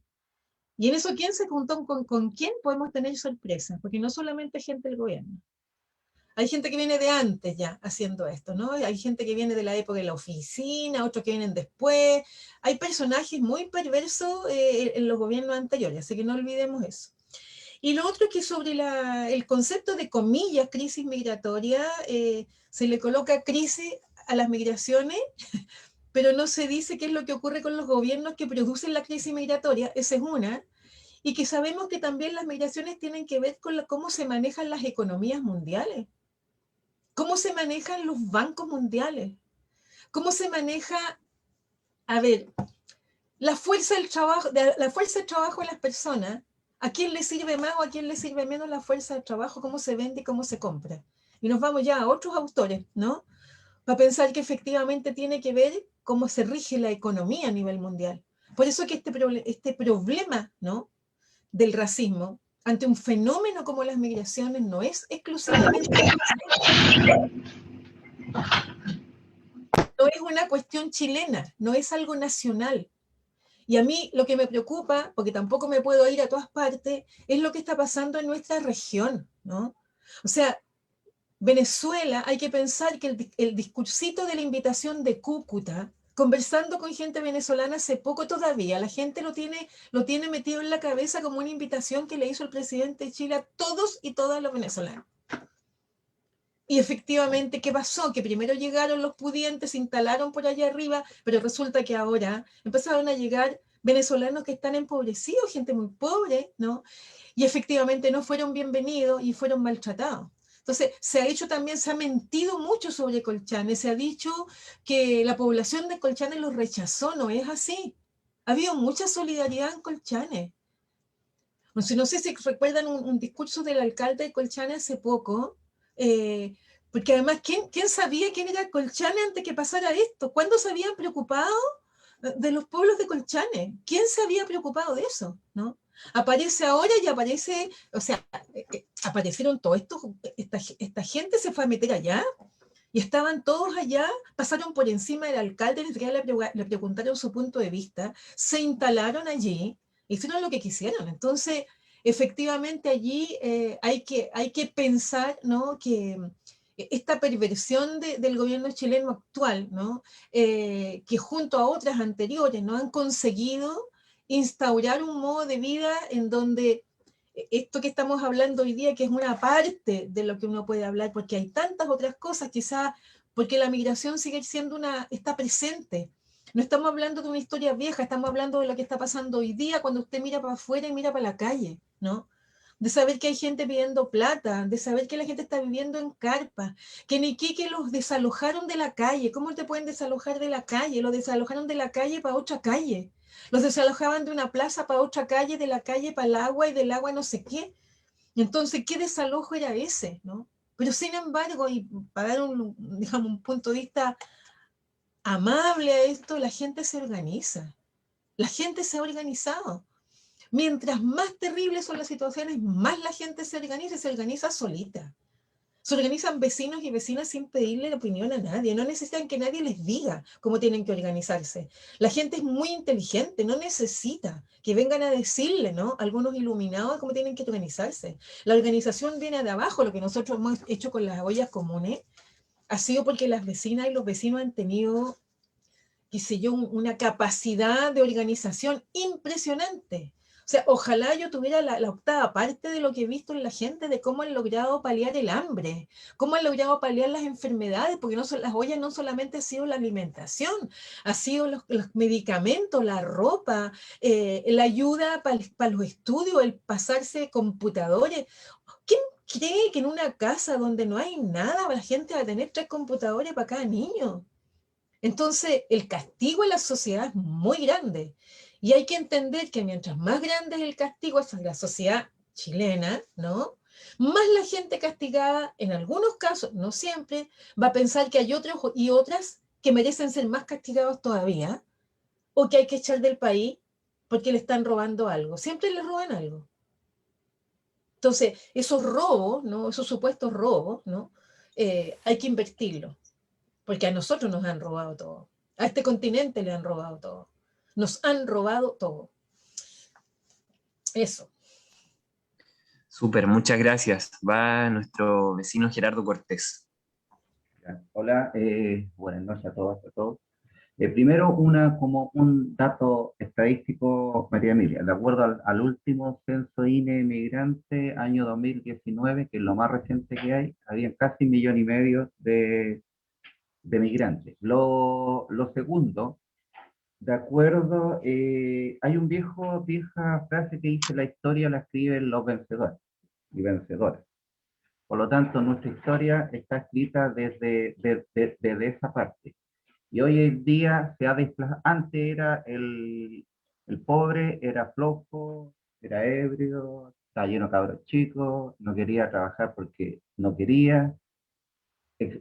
Speaker 3: Y en eso, ¿quién se juntó con quién? Podemos tener sorpresas, porque no solamente gente del gobierno. Hay gente que viene de antes ya haciendo esto, ¿no? Hay gente que viene de la época de la oficina, otros que vienen después. Hay personajes muy perversos en los gobiernos anteriores, así que no olvidemos eso. Y lo otro es que sobre el concepto de comillas, crisis migratoria, se le coloca crisis a las migraciones, pero no se dice qué es lo que ocurre con los gobiernos que producen la crisis migratoria, esa es una, y que sabemos que también las migraciones tienen que ver con cómo se manejan las economías mundiales, cómo se manejan los bancos mundiales, cómo se maneja, a ver, la fuerza del trabajo de las personas, a quién le sirve más o a quién le sirve menos la fuerza del trabajo, cómo se vende y cómo se compra. Y nos vamos ya a otros autores, ¿no? Para pensar que efectivamente tiene que ver cómo se rige la economía a nivel mundial. Por eso que este problema, ¿no?, del racismo ante un fenómeno como las migraciones no es exclusivamente, no es una cuestión chilena, no es algo nacional. Y a mí lo que me preocupa, porque tampoco me puedo ir a todas partes, es lo que está pasando en nuestra región, ¿no? O sea, Venezuela, hay que pensar que el discursito de la invitación de Cúcuta, conversando con gente venezolana hace poco todavía, la gente lo tiene metido en la cabeza como una invitación que le hizo el presidente de Chile a todos y todas los venezolanos. Y efectivamente, ¿qué pasó? Que primero llegaron los pudientes, se instalaron por allá arriba, pero resulta que ahora empezaron a llegar venezolanos que están empobrecidos, gente muy pobre, ¿no? Y efectivamente no fueron bienvenidos y fueron maltratados. Entonces, se ha mentido mucho sobre Colchane, se ha dicho que la población de Colchane los rechazó, no es así. Ha habido mucha solidaridad en Colchane. No sé si recuerdan un discurso del alcalde de Colchane hace poco, porque además, ¿quién sabía quién era Colchane antes que pasara esto? ¿Cuándo se habían preocupado de los pueblos de Colchane? ¿Quién se había preocupado de eso? ¿No? Aparece ahora y aparece, o sea, aparecieron todos estos, esta gente se fue a meter allá, y estaban todos allá, pasaron por encima del alcalde, ni siquiera le preguntaron su punto de vista, se instalaron allí, hicieron lo que quisieron. Entonces, efectivamente allí hay que pensar, ¿no?, que esta perversión del gobierno chileno actual, ¿no?, que junto a otras anteriores no han conseguido instaurar un modo de vida en donde esto que estamos hablando hoy día, que es una parte de lo que uno puede hablar, porque hay tantas otras cosas, quizás porque la migración sigue siendo está presente. No estamos hablando de una historia vieja, estamos hablando de lo que está pasando hoy día cuando usted mira para afuera y mira para la calle, ¿no? De saber que hay gente pidiendo plata, de saber que la gente está viviendo en carpa, que en Iquique los desalojaron de la calle. ¿Cómo te pueden desalojar de la calle? Los desalojaron de la calle para otra calle. Los desalojaban de una plaza para otra calle, de la calle para el agua y del agua no sé qué. Entonces, ¿qué desalojo era ese, no? Pero sin embargo, y para dar un punto de vista amable a esto, la gente se organiza. La gente se ha organizado. Mientras más terribles son las situaciones, más la gente se organiza solita. Se organizan vecinos y vecinas sin pedirle la opinión a nadie, no necesitan que nadie les diga cómo tienen que organizarse. La gente es muy inteligente, no necesita que vengan a decirle, ¿no?, algunos iluminados cómo tienen que organizarse. La organización viene de abajo. Lo que nosotros hemos hecho con las ollas comunes ha sido porque las vecinas y los vecinos han tenido, qué sé yo, una capacidad de organización impresionante. O sea, ojalá yo tuviera la octava parte de lo que he visto en la gente, de cómo han logrado paliar el hambre, cómo han logrado paliar las enfermedades, porque las ollas no solamente ha sido la alimentación, ha sido los medicamentos, la ropa, la ayuda para los estudios, el pasarse computadores. ¿Quién cree que en una casa donde no hay nada, la gente va a tener 3 computadores para cada niño? Entonces, el castigo en la sociedad es muy grande. Y hay que entender que mientras más grande es el castigo en la sociedad chilena, ¿no? Más la gente castigada, en algunos casos, no siempre, va a pensar que hay otros y otras que merecen ser más castigados todavía, o que hay que echar del país porque le están robando algo. Siempre le roban algo. Entonces, esos robos, ¿no? Esos supuestos robos, ¿no? Hay que invertirlos, porque a nosotros nos han robado todo. A este continente le han robado todo. Nos han robado todo. Eso.
Speaker 1: Súper, muchas gracias. Va nuestro vecino Gerardo Cortés.
Speaker 8: Hola, buenas noches a todas y a todos. Primero, como un dato estadístico, María Emilia, de acuerdo al último censo INE migrante, año 2019, que es lo más reciente que hay, había casi 1,5 millones de migrantes. Lo segundo, de acuerdo, hay vieja frase que dice: la historia la escriben los vencedores y vencedoras. Por lo tanto, nuestra historia está escrita desde esa parte. Y hoy en día se ha desplazado. Antes era el pobre, era flojo, era ebrio, estaba lleno de cabros chicos, no quería trabajar porque no quería,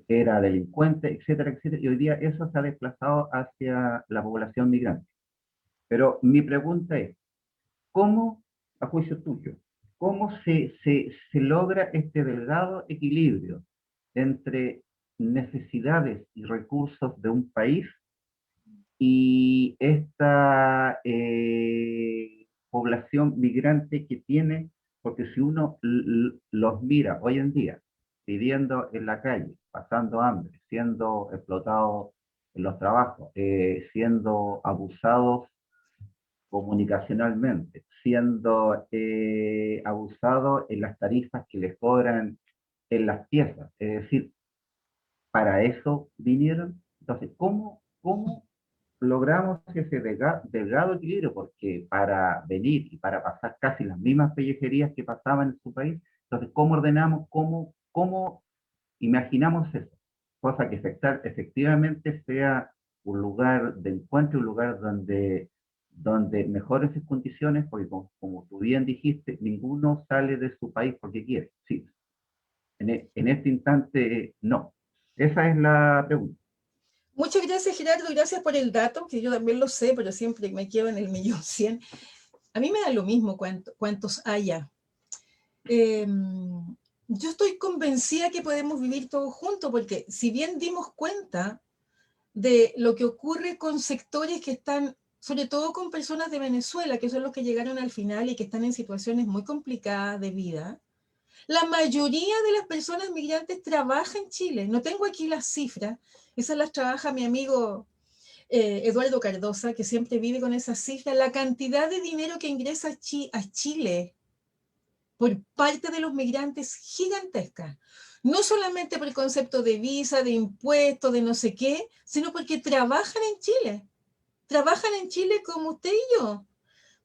Speaker 8: era delincuente, etcétera, etcétera. Y hoy día eso se ha desplazado hacia la población migrante. Pero mi pregunta es, ¿cómo, a juicio tuyo, cómo se logra este delgado equilibrio entre necesidades y recursos de un país y esta población migrante que tiene? Porque si uno los mira hoy en día, viviendo en la calle, pasando hambre, siendo explotados en los trabajos, siendo abusados comunicacionalmente, siendo abusados en las tarifas que les cobran en las piezas. Es decir, para eso vinieron. Entonces, ¿cómo logramos ese delgado equilibrio? Porque para venir y para pasar casi las mismas pellejerías que pasaban en su país, entonces, ¿cómo ordenamos, cómo imaginamos eso? Cosa que efectivamente sea un lugar de encuentro, un lugar donde mejores sus condiciones, porque como tú bien dijiste, ninguno sale de su país porque quiere. Sí, en este instante, no. Esa es la pregunta.
Speaker 3: Muchas gracias, Gerardo, y gracias por el dato, que yo también lo sé, pero siempre me quedo en el 1.100.000. A mí me da lo mismo cuántos haya. Yo estoy convencida que podemos vivir todos juntos, porque si bien dimos cuenta de lo que ocurre con sectores que están, sobre todo con personas de Venezuela, que son los que llegaron al final y que están en situaciones muy complicadas de vida, la mayoría de las personas migrantes trabaja en Chile. No tengo aquí las cifras, esas las trabaja mi amigo Eduardo Cardosa, que siempre vive con esas cifras. La cantidad de dinero que ingresa a Chile por parte de los migrantes gigantesca. No solamente por el concepto de visa, de impuestos, de no sé qué, sino porque trabajan en Chile. Trabajan en Chile como usted y yo.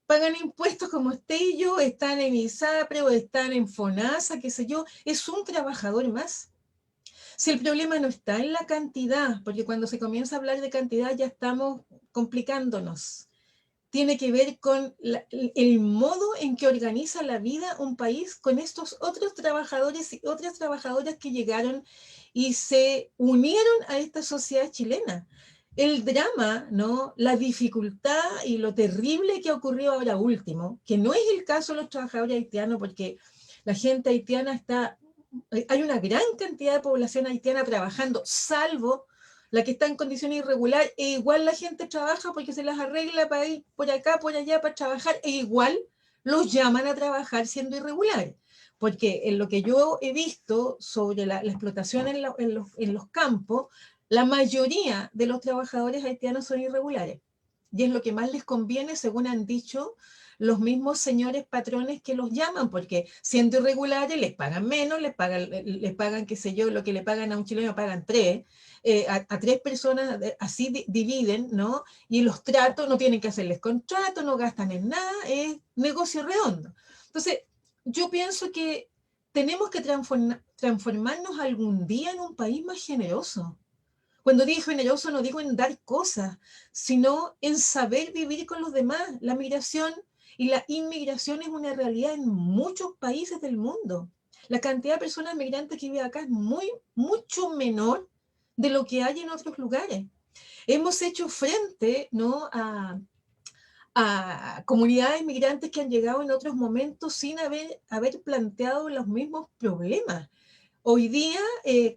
Speaker 3: Pagan impuestos como usted y yo, están en ISAPRE o están en FONASA, qué sé yo. Es un trabajador más. Si el problema no está en la cantidad, porque cuando se comienza a hablar de cantidad ya estamos complicándonos. Tiene que ver con el modo en que organiza la vida un país con estos otros trabajadores y otras trabajadoras que llegaron y se unieron a esta sociedad chilena. El drama, ¿no? La dificultad y lo terrible que ocurrió ahora último, que no es el caso de los trabajadores haitianos, porque la gente haitiana hay una gran cantidad de población haitiana trabajando, salvo la que está en condición irregular, e igual la gente trabaja porque se las arregla para ir por acá, por allá, para trabajar, e igual los llaman a trabajar siendo irregular. Porque en lo que yo he visto sobre la explotación en los campos, la mayoría de los trabajadores haitianos son irregulares. Y es lo que más les conviene, según han dicho los mismos señores patrones que los llaman, porque siendo irregulares les pagan menos, les pagan, qué sé yo, lo que le pagan a un chileno pagan 3, a 3 personas así dividen, ¿no? Y los tratos, no tienen que hacerles contrato, no gastan en nada, es negocio redondo. Entonces, yo pienso que tenemos que transformarnos algún día en un país más generoso. Cuando digo generoso no digo en dar cosas, sino en saber vivir con los demás. La migración y la inmigración es una realidad en muchos países del mundo. La cantidad de personas migrantes que viven acá es mucho menor de lo que hay en otros lugares. Hemos hecho frente, ¿no?, a comunidades migrantes que han llegado en otros momentos sin haber planteado los mismos problemas. Hoy día,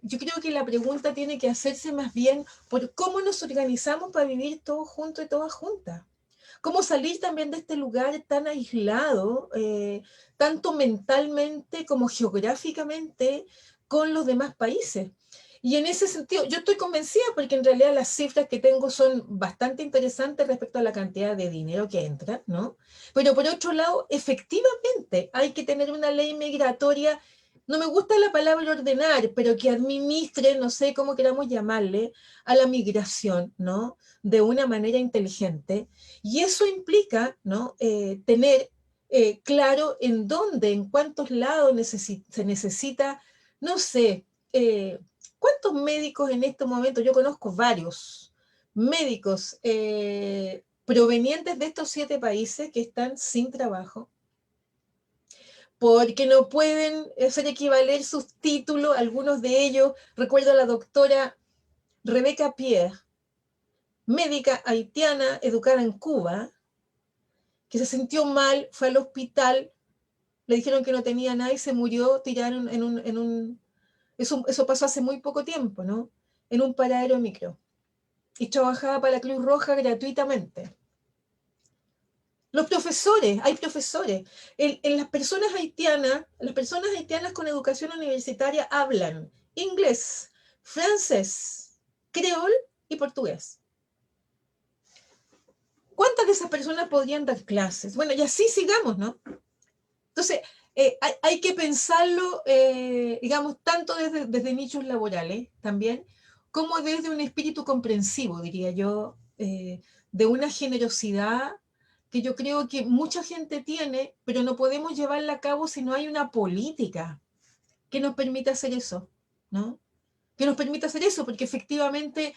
Speaker 3: yo creo que la pregunta tiene que hacerse más bien por cómo nos organizamos para vivir todos juntos y todas juntas. Cómo salir también de este lugar tan aislado, tanto mentalmente como geográficamente, con los demás países. Y en ese sentido, yo estoy convencida porque en realidad las cifras que tengo son bastante interesantes respecto a la cantidad de dinero que entra, ¿no? Pero por otro lado, efectivamente, hay que tener una ley migratoria, no me gusta la palabra ordenar, pero que administre, no sé cómo queramos llamarle, a la migración, ¿no?, de una manera inteligente. Y eso implica, ¿no?, tener claro en dónde, en cuántos lados se necesita, no sé, ¿cuántos médicos en este momento? Yo conozco varios médicos provenientes de estos 7 países que están sin trabajo, porque no pueden hacer equivaler sus títulos, algunos de ellos. Recuerdo a la doctora Rebeca Pierre, médica haitiana educada en Cuba, que se sintió mal, fue al hospital, le dijeron que no tenía nada y se murió tirada eso pasó hace muy poco tiempo, ¿no?, en un paradero de micro. Y trabajaba para la Cruz Roja gratuitamente. Los profesores, hay profesores. Las personas haitianas con educación universitaria hablan inglés, francés, creol y portugués. ¿Cuántas de esas personas podrían dar clases? Bueno, y así sigamos, ¿no? Entonces, hay que pensarlo, digamos, tanto desde nichos laborales también, como desde un espíritu comprensivo, diría yo, de una generosidad que yo creo que mucha gente tiene, pero no podemos llevarla a cabo si no hay una política que nos permita hacer eso, ¿no? Que nos permita hacer eso, porque efectivamente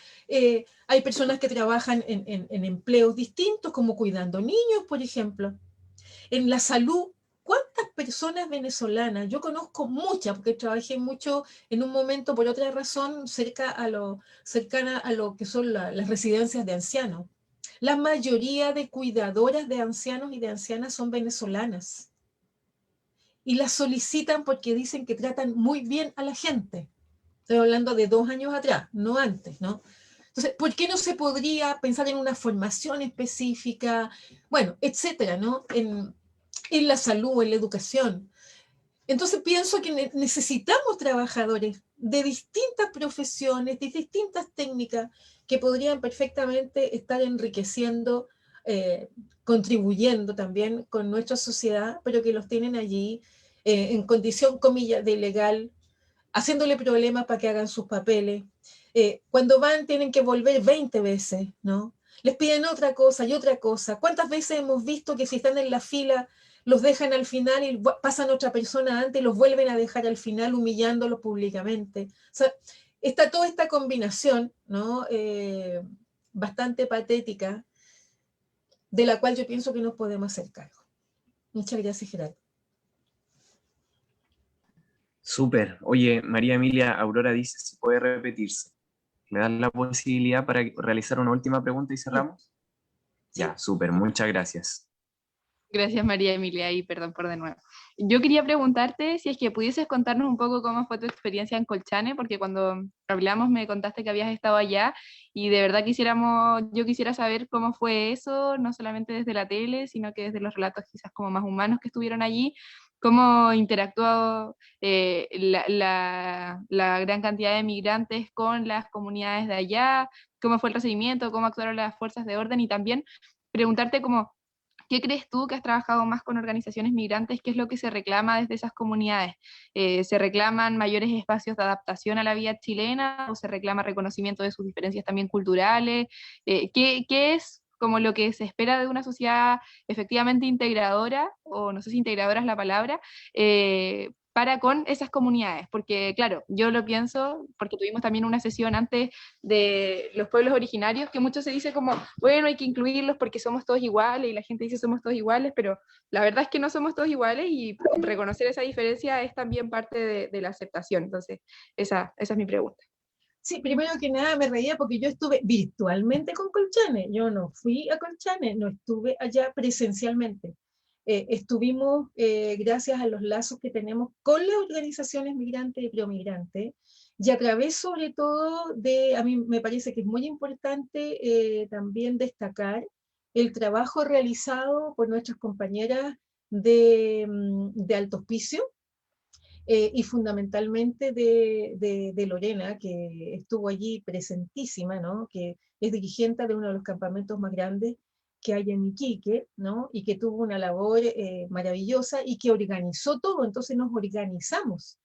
Speaker 3: hay personas que trabajan en empleos distintos, como cuidando niños, por ejemplo. En la salud, ¿cuántas personas venezolanas? Yo conozco muchas, porque trabajé mucho en un momento, por otra razón, cercana a lo que son las residencias de ancianos. La mayoría de cuidadoras de ancianos y de ancianas son venezolanas. Y las solicitan porque dicen que tratan muy bien a la gente. Estoy hablando de 2 años atrás, no antes, ¿no? Entonces, ¿por qué no se podría pensar en una formación específica? Bueno, etcétera, ¿no? En la salud, en la educación. Entonces pienso que necesitamos trabajadores de distintas profesiones, de distintas técnicas, que podrían perfectamente estar enriqueciendo, contribuyendo también con nuestra sociedad, pero que los tienen allí en condición, comillas, de ilegal, haciéndole problemas para que hagan sus papeles. Cuando van tienen que volver 20 veces, ¿no? Les piden otra cosa y otra cosa. ¿Cuántas veces hemos visto que si están en la fila los dejan al final y pasan otra persona antes y los vuelven a dejar al final humillándolos públicamente? O sea, está toda esta combinación, ¿no?, bastante patética, de la cual yo pienso que nos podemos hacer cargo. Muchas gracias, Gerardo.
Speaker 1: Súper. Oye, María Emilia, Aurora dice si puede repetirse. ¿Me dan la posibilidad para realizar una última pregunta y cerramos?
Speaker 3: Sí.
Speaker 1: Ya, súper, muchas gracias.
Speaker 4: Gracias, María Emilia, y perdón por de nuevo. Yo quería preguntarte si es que pudieses contarnos un poco cómo fue tu experiencia en Colchane, porque cuando hablamos me contaste que habías estado allá, y de verdad yo quisiera saber cómo fue eso, no solamente desde la tele, sino que desde los relatos quizás como más humanos que estuvieron allí, cómo interactuó la gran cantidad de migrantes con las comunidades de allá, cómo fue el recibimiento, cómo actuaron las fuerzas de orden, y también preguntarte cómo, ¿qué crees tú, que has trabajado más con organizaciones migrantes? ¿Qué es lo que se reclama desde esas comunidades? ¿Se reclaman mayores espacios de adaptación a la vida chilena o se reclama reconocimiento de sus diferencias también culturales? ¿Qué es como lo que se espera de una sociedad efectivamente integradora, o no sé si integradora es la palabra, para con esas comunidades, porque claro, yo lo pienso, porque tuvimos también una sesión antes de los pueblos originarios, que mucho se dice como, bueno, hay que incluirlos porque somos todos iguales, y la gente dice somos todos iguales, pero la verdad es que no somos todos iguales, y reconocer esa diferencia es también parte de la aceptación. Entonces, esa es mi pregunta.
Speaker 3: Sí, primero que nada me reía porque yo estuve virtualmente con Colchane, yo no fui a Colchane, no estuve allá presencialmente. Estuvimos, gracias a los lazos que tenemos con las organizaciones migrantes y promigrantes, y a través sobre todo de, a mí me parece que es muy importante también destacar el trabajo realizado por nuestras compañeras de Alto Hospicio, y fundamentalmente de Lorena, que estuvo allí presentísima, ¿no? Que es dirigente de uno de los campamentos más grandes que hay en Iquique, ¿no? Y que tuvo una labor maravillosa y que organizó todo. Entonces nos organizamos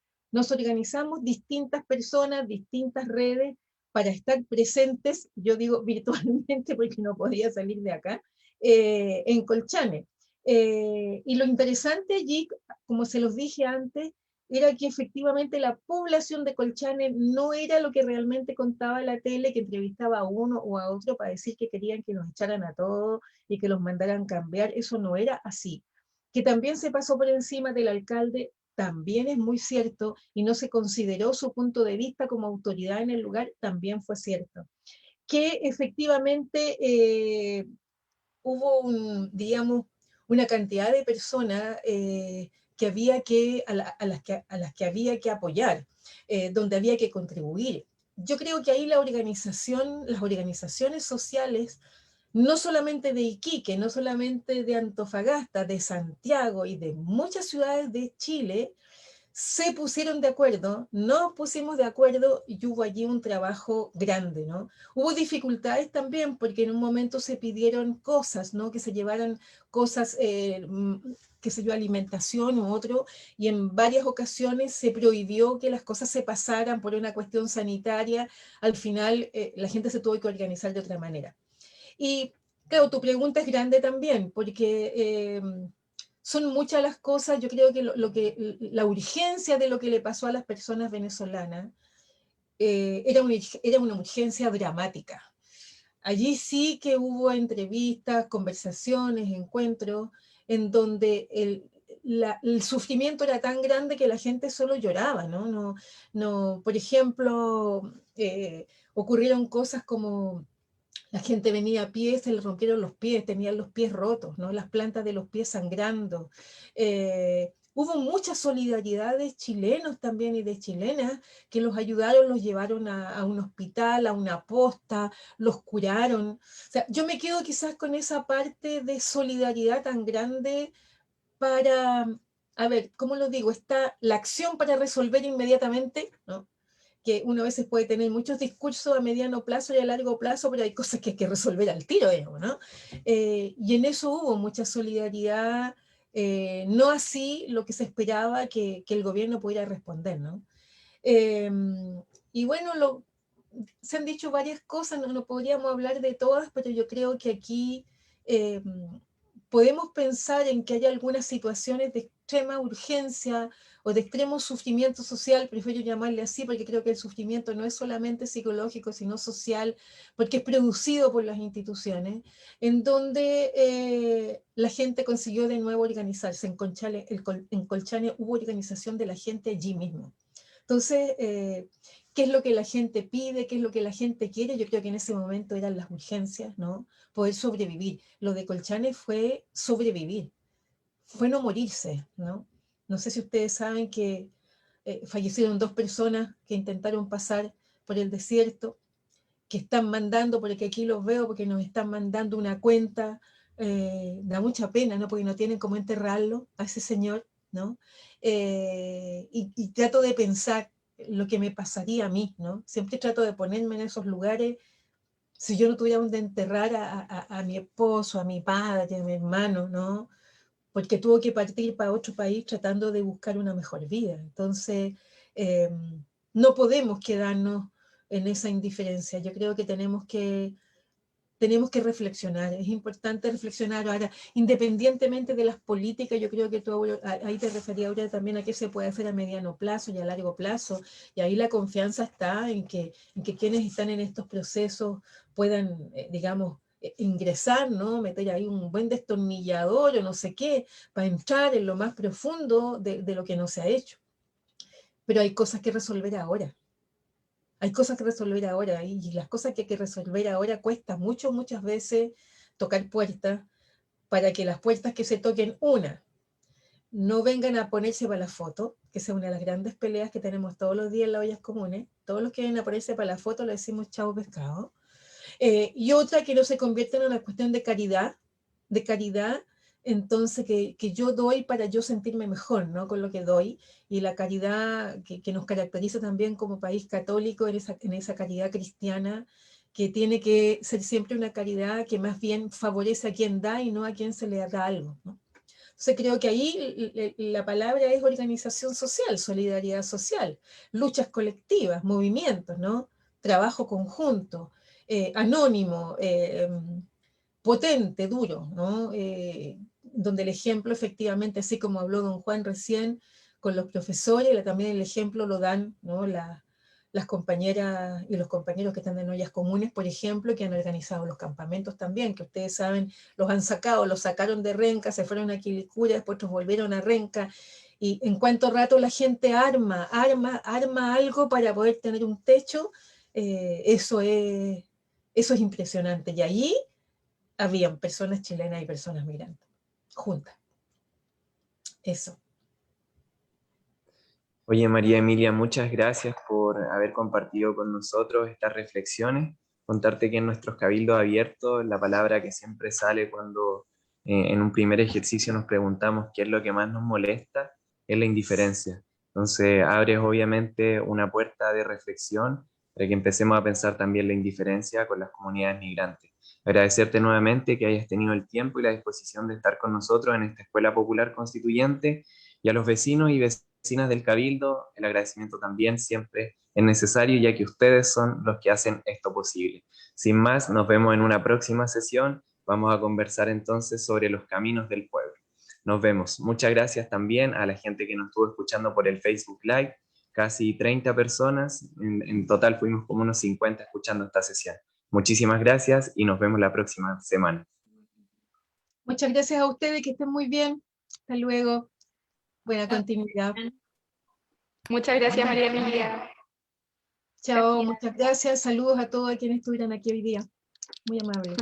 Speaker 3: distintas personas, distintas redes para estar presentes, yo digo virtualmente porque no podía salir de acá, en Colchane. Y lo interesante allí, como se los dije antes, era que efectivamente la población de Colchane no era lo que realmente contaba la tele, que entrevistaba a uno o a otro para decir que querían que nos echaran a todos y que los mandaran cambiar. Eso no era así. Que también se pasó por encima del alcalde, también es muy cierto, y no se consideró su punto de vista como autoridad en el lugar, también fue cierto. Que efectivamente hubo digamos, una cantidad de personas que había a las que había que apoyar, donde había que contribuir. Yo creo que ahí las organizaciones sociales, no solamente de Iquique, no solamente de Antofagasta, de Santiago y de muchas ciudades de Chile, se pusieron de acuerdo, nos pusimos de acuerdo y hubo allí un trabajo grande, ¿no? Hubo dificultades también porque en un momento se pidieron cosas, ¿no? Que se llevaran cosas, qué sé yo, alimentación u otro, y en varias ocasiones se prohibió que las cosas se pasaran por una cuestión sanitaria. Al final la gente se tuvo que organizar de otra manera. Y claro, tu pregunta es grande también, porque son muchas las cosas. Yo creo que la urgencia de lo que le pasó a las personas venezolanas era una urgencia dramática. Allí sí que hubo entrevistas, conversaciones, encuentros, en donde el sufrimiento era tan grande que la gente solo lloraba, ¿no? Por ejemplo, ocurrieron cosas como la gente venía a pie, se le rompieron los pies, tenían los pies rotos, ¿no? Las plantas de los pies sangrando. Hubo mucha solidaridad de chilenos también y de chilenas que los ayudaron, los llevaron a un hospital, a una posta, los curaron. O sea, yo me quedo quizás con esa parte de solidaridad tan grande para, a ver, ¿cómo lo digo? Está la acción para resolver inmediatamente, ¿no? Que uno a veces puede tener muchos discursos a mediano plazo y a largo plazo, pero hay cosas que hay que resolver al tiro, digamos, ¿no? Y en eso hubo mucha solidaridad, no así lo que se esperaba que el gobierno pudiera responder, ¿no? Y bueno, se han dicho varias cosas, no podríamos hablar de todas, pero yo creo que aquí podemos pensar en que hay algunas situaciones de extrema urgencia o de extremo sufrimiento social, prefiero llamarle así, porque creo que el sufrimiento no es solamente psicológico, sino social, porque es producido por las instituciones, en donde la gente consiguió de nuevo organizarse. En Colchane hubo organización de la gente allí mismo. Entonces, ¿qué es lo que la gente pide? ¿Qué es lo que la gente quiere? Yo creo que en ese momento eran las urgencias, ¿no? Poder sobrevivir. Lo de Colchane fue sobrevivir, fue no morirse, ¿no? No sé si ustedes saben que fallecieron 2 personas que intentaron pasar por el desierto, que están mandando, porque aquí los veo, porque nos están mandando una cuenta, da mucha pena, ¿no? Porque no tienen cómo enterrarlo a ese señor, ¿no? Y trato de pensar lo que me pasaría a mí, ¿no? Siempre trato de ponerme en esos lugares, si yo no tuviera donde enterrar a mi esposo, a mi padre, a mi hermano, ¿no? Porque tuvo que partir para otro país tratando de buscar una mejor vida. Entonces, no podemos quedarnos en esa indiferencia. Yo creo que tenemos que tenemos que reflexionar, es importante reflexionar ahora, independientemente de las políticas. Yo creo que tú ahí te referías ahora también a qué se puede hacer a mediano plazo y a largo plazo, y ahí la confianza está en que quienes están en estos procesos puedan, digamos, ingresar, ¿no? Meter ahí un buen destornillador o no sé qué, para entrar en lo más profundo de lo que no se ha hecho. Pero hay cosas que resolver ahora. Hay cosas que resolver ahora, y las cosas que hay que resolver ahora cuesta mucho, muchas veces tocar puertas, para que las puertas que se toquen, no vengan a ponerse para la foto, que esa es una de las grandes peleas que tenemos todos los días en las ollas comunes. Todos los que vienen a ponerse para la foto le decimos chao pescado. Y otra, que no se convierta en una cuestión de caridad, entonces que yo doy para yo sentirme mejor, ¿no? Con lo que doy, y la caridad que nos caracteriza también como país católico, en esa caridad cristiana, que tiene que ser siempre una caridad que más bien favorece a quien da y no a quien se le da algo, ¿no? Entonces creo que ahí la palabra es organización social, solidaridad social, luchas colectivas, movimientos, ¿no? Trabajo conjunto, anónimo, potente, duro, ¿no? Donde el ejemplo efectivamente, así como habló don Juan recién, con los profesores, también el ejemplo lo dan, ¿no? Las compañeras y los compañeros que están en ollas comunes, por ejemplo, que han organizado los campamentos también, que ustedes saben, los sacaron de Renca, se fueron a Quilicura, después los volvieron a Renca, y en cuánto rato la gente arma algo para poder tener un techo. Eso es impresionante, y ahí habían personas chilenas y personas migrantes, juntas. Eso.
Speaker 1: Oye, María Emilia, muchas gracias por haber compartido con nosotros estas reflexiones. Contarte que en nuestros cabildos abiertos, la palabra que siempre sale cuando en un primer ejercicio nos preguntamos qué es lo que más nos molesta, es la indiferencia. Entonces, abres obviamente una puerta de reflexión para que empecemos a pensar también la indiferencia con las comunidades migrantes. Agradecerte nuevamente que hayas tenido el tiempo y la disposición de estar con nosotros en esta Escuela Popular Constituyente, y a los vecinos y vecinas del Cabildo, el agradecimiento también siempre es necesario, ya que ustedes son los que hacen esto posible. Sin más, nos vemos en una próxima sesión. Vamos a conversar entonces sobre los caminos del pueblo. Nos vemos. Muchas gracias también a la gente que nos estuvo escuchando por el Facebook Live. Casi 30 personas, en total fuimos como unos 50 escuchando esta sesión. Muchísimas gracias y nos vemos la próxima semana.
Speaker 3: Muchas gracias a ustedes, que estén muy bien. Hasta luego. Buena continuidad.
Speaker 4: Muchas gracias, María Emilia.
Speaker 3: Chao, muchas gracias. Saludos a todos quienes estuvieran aquí hoy día. Muy amable.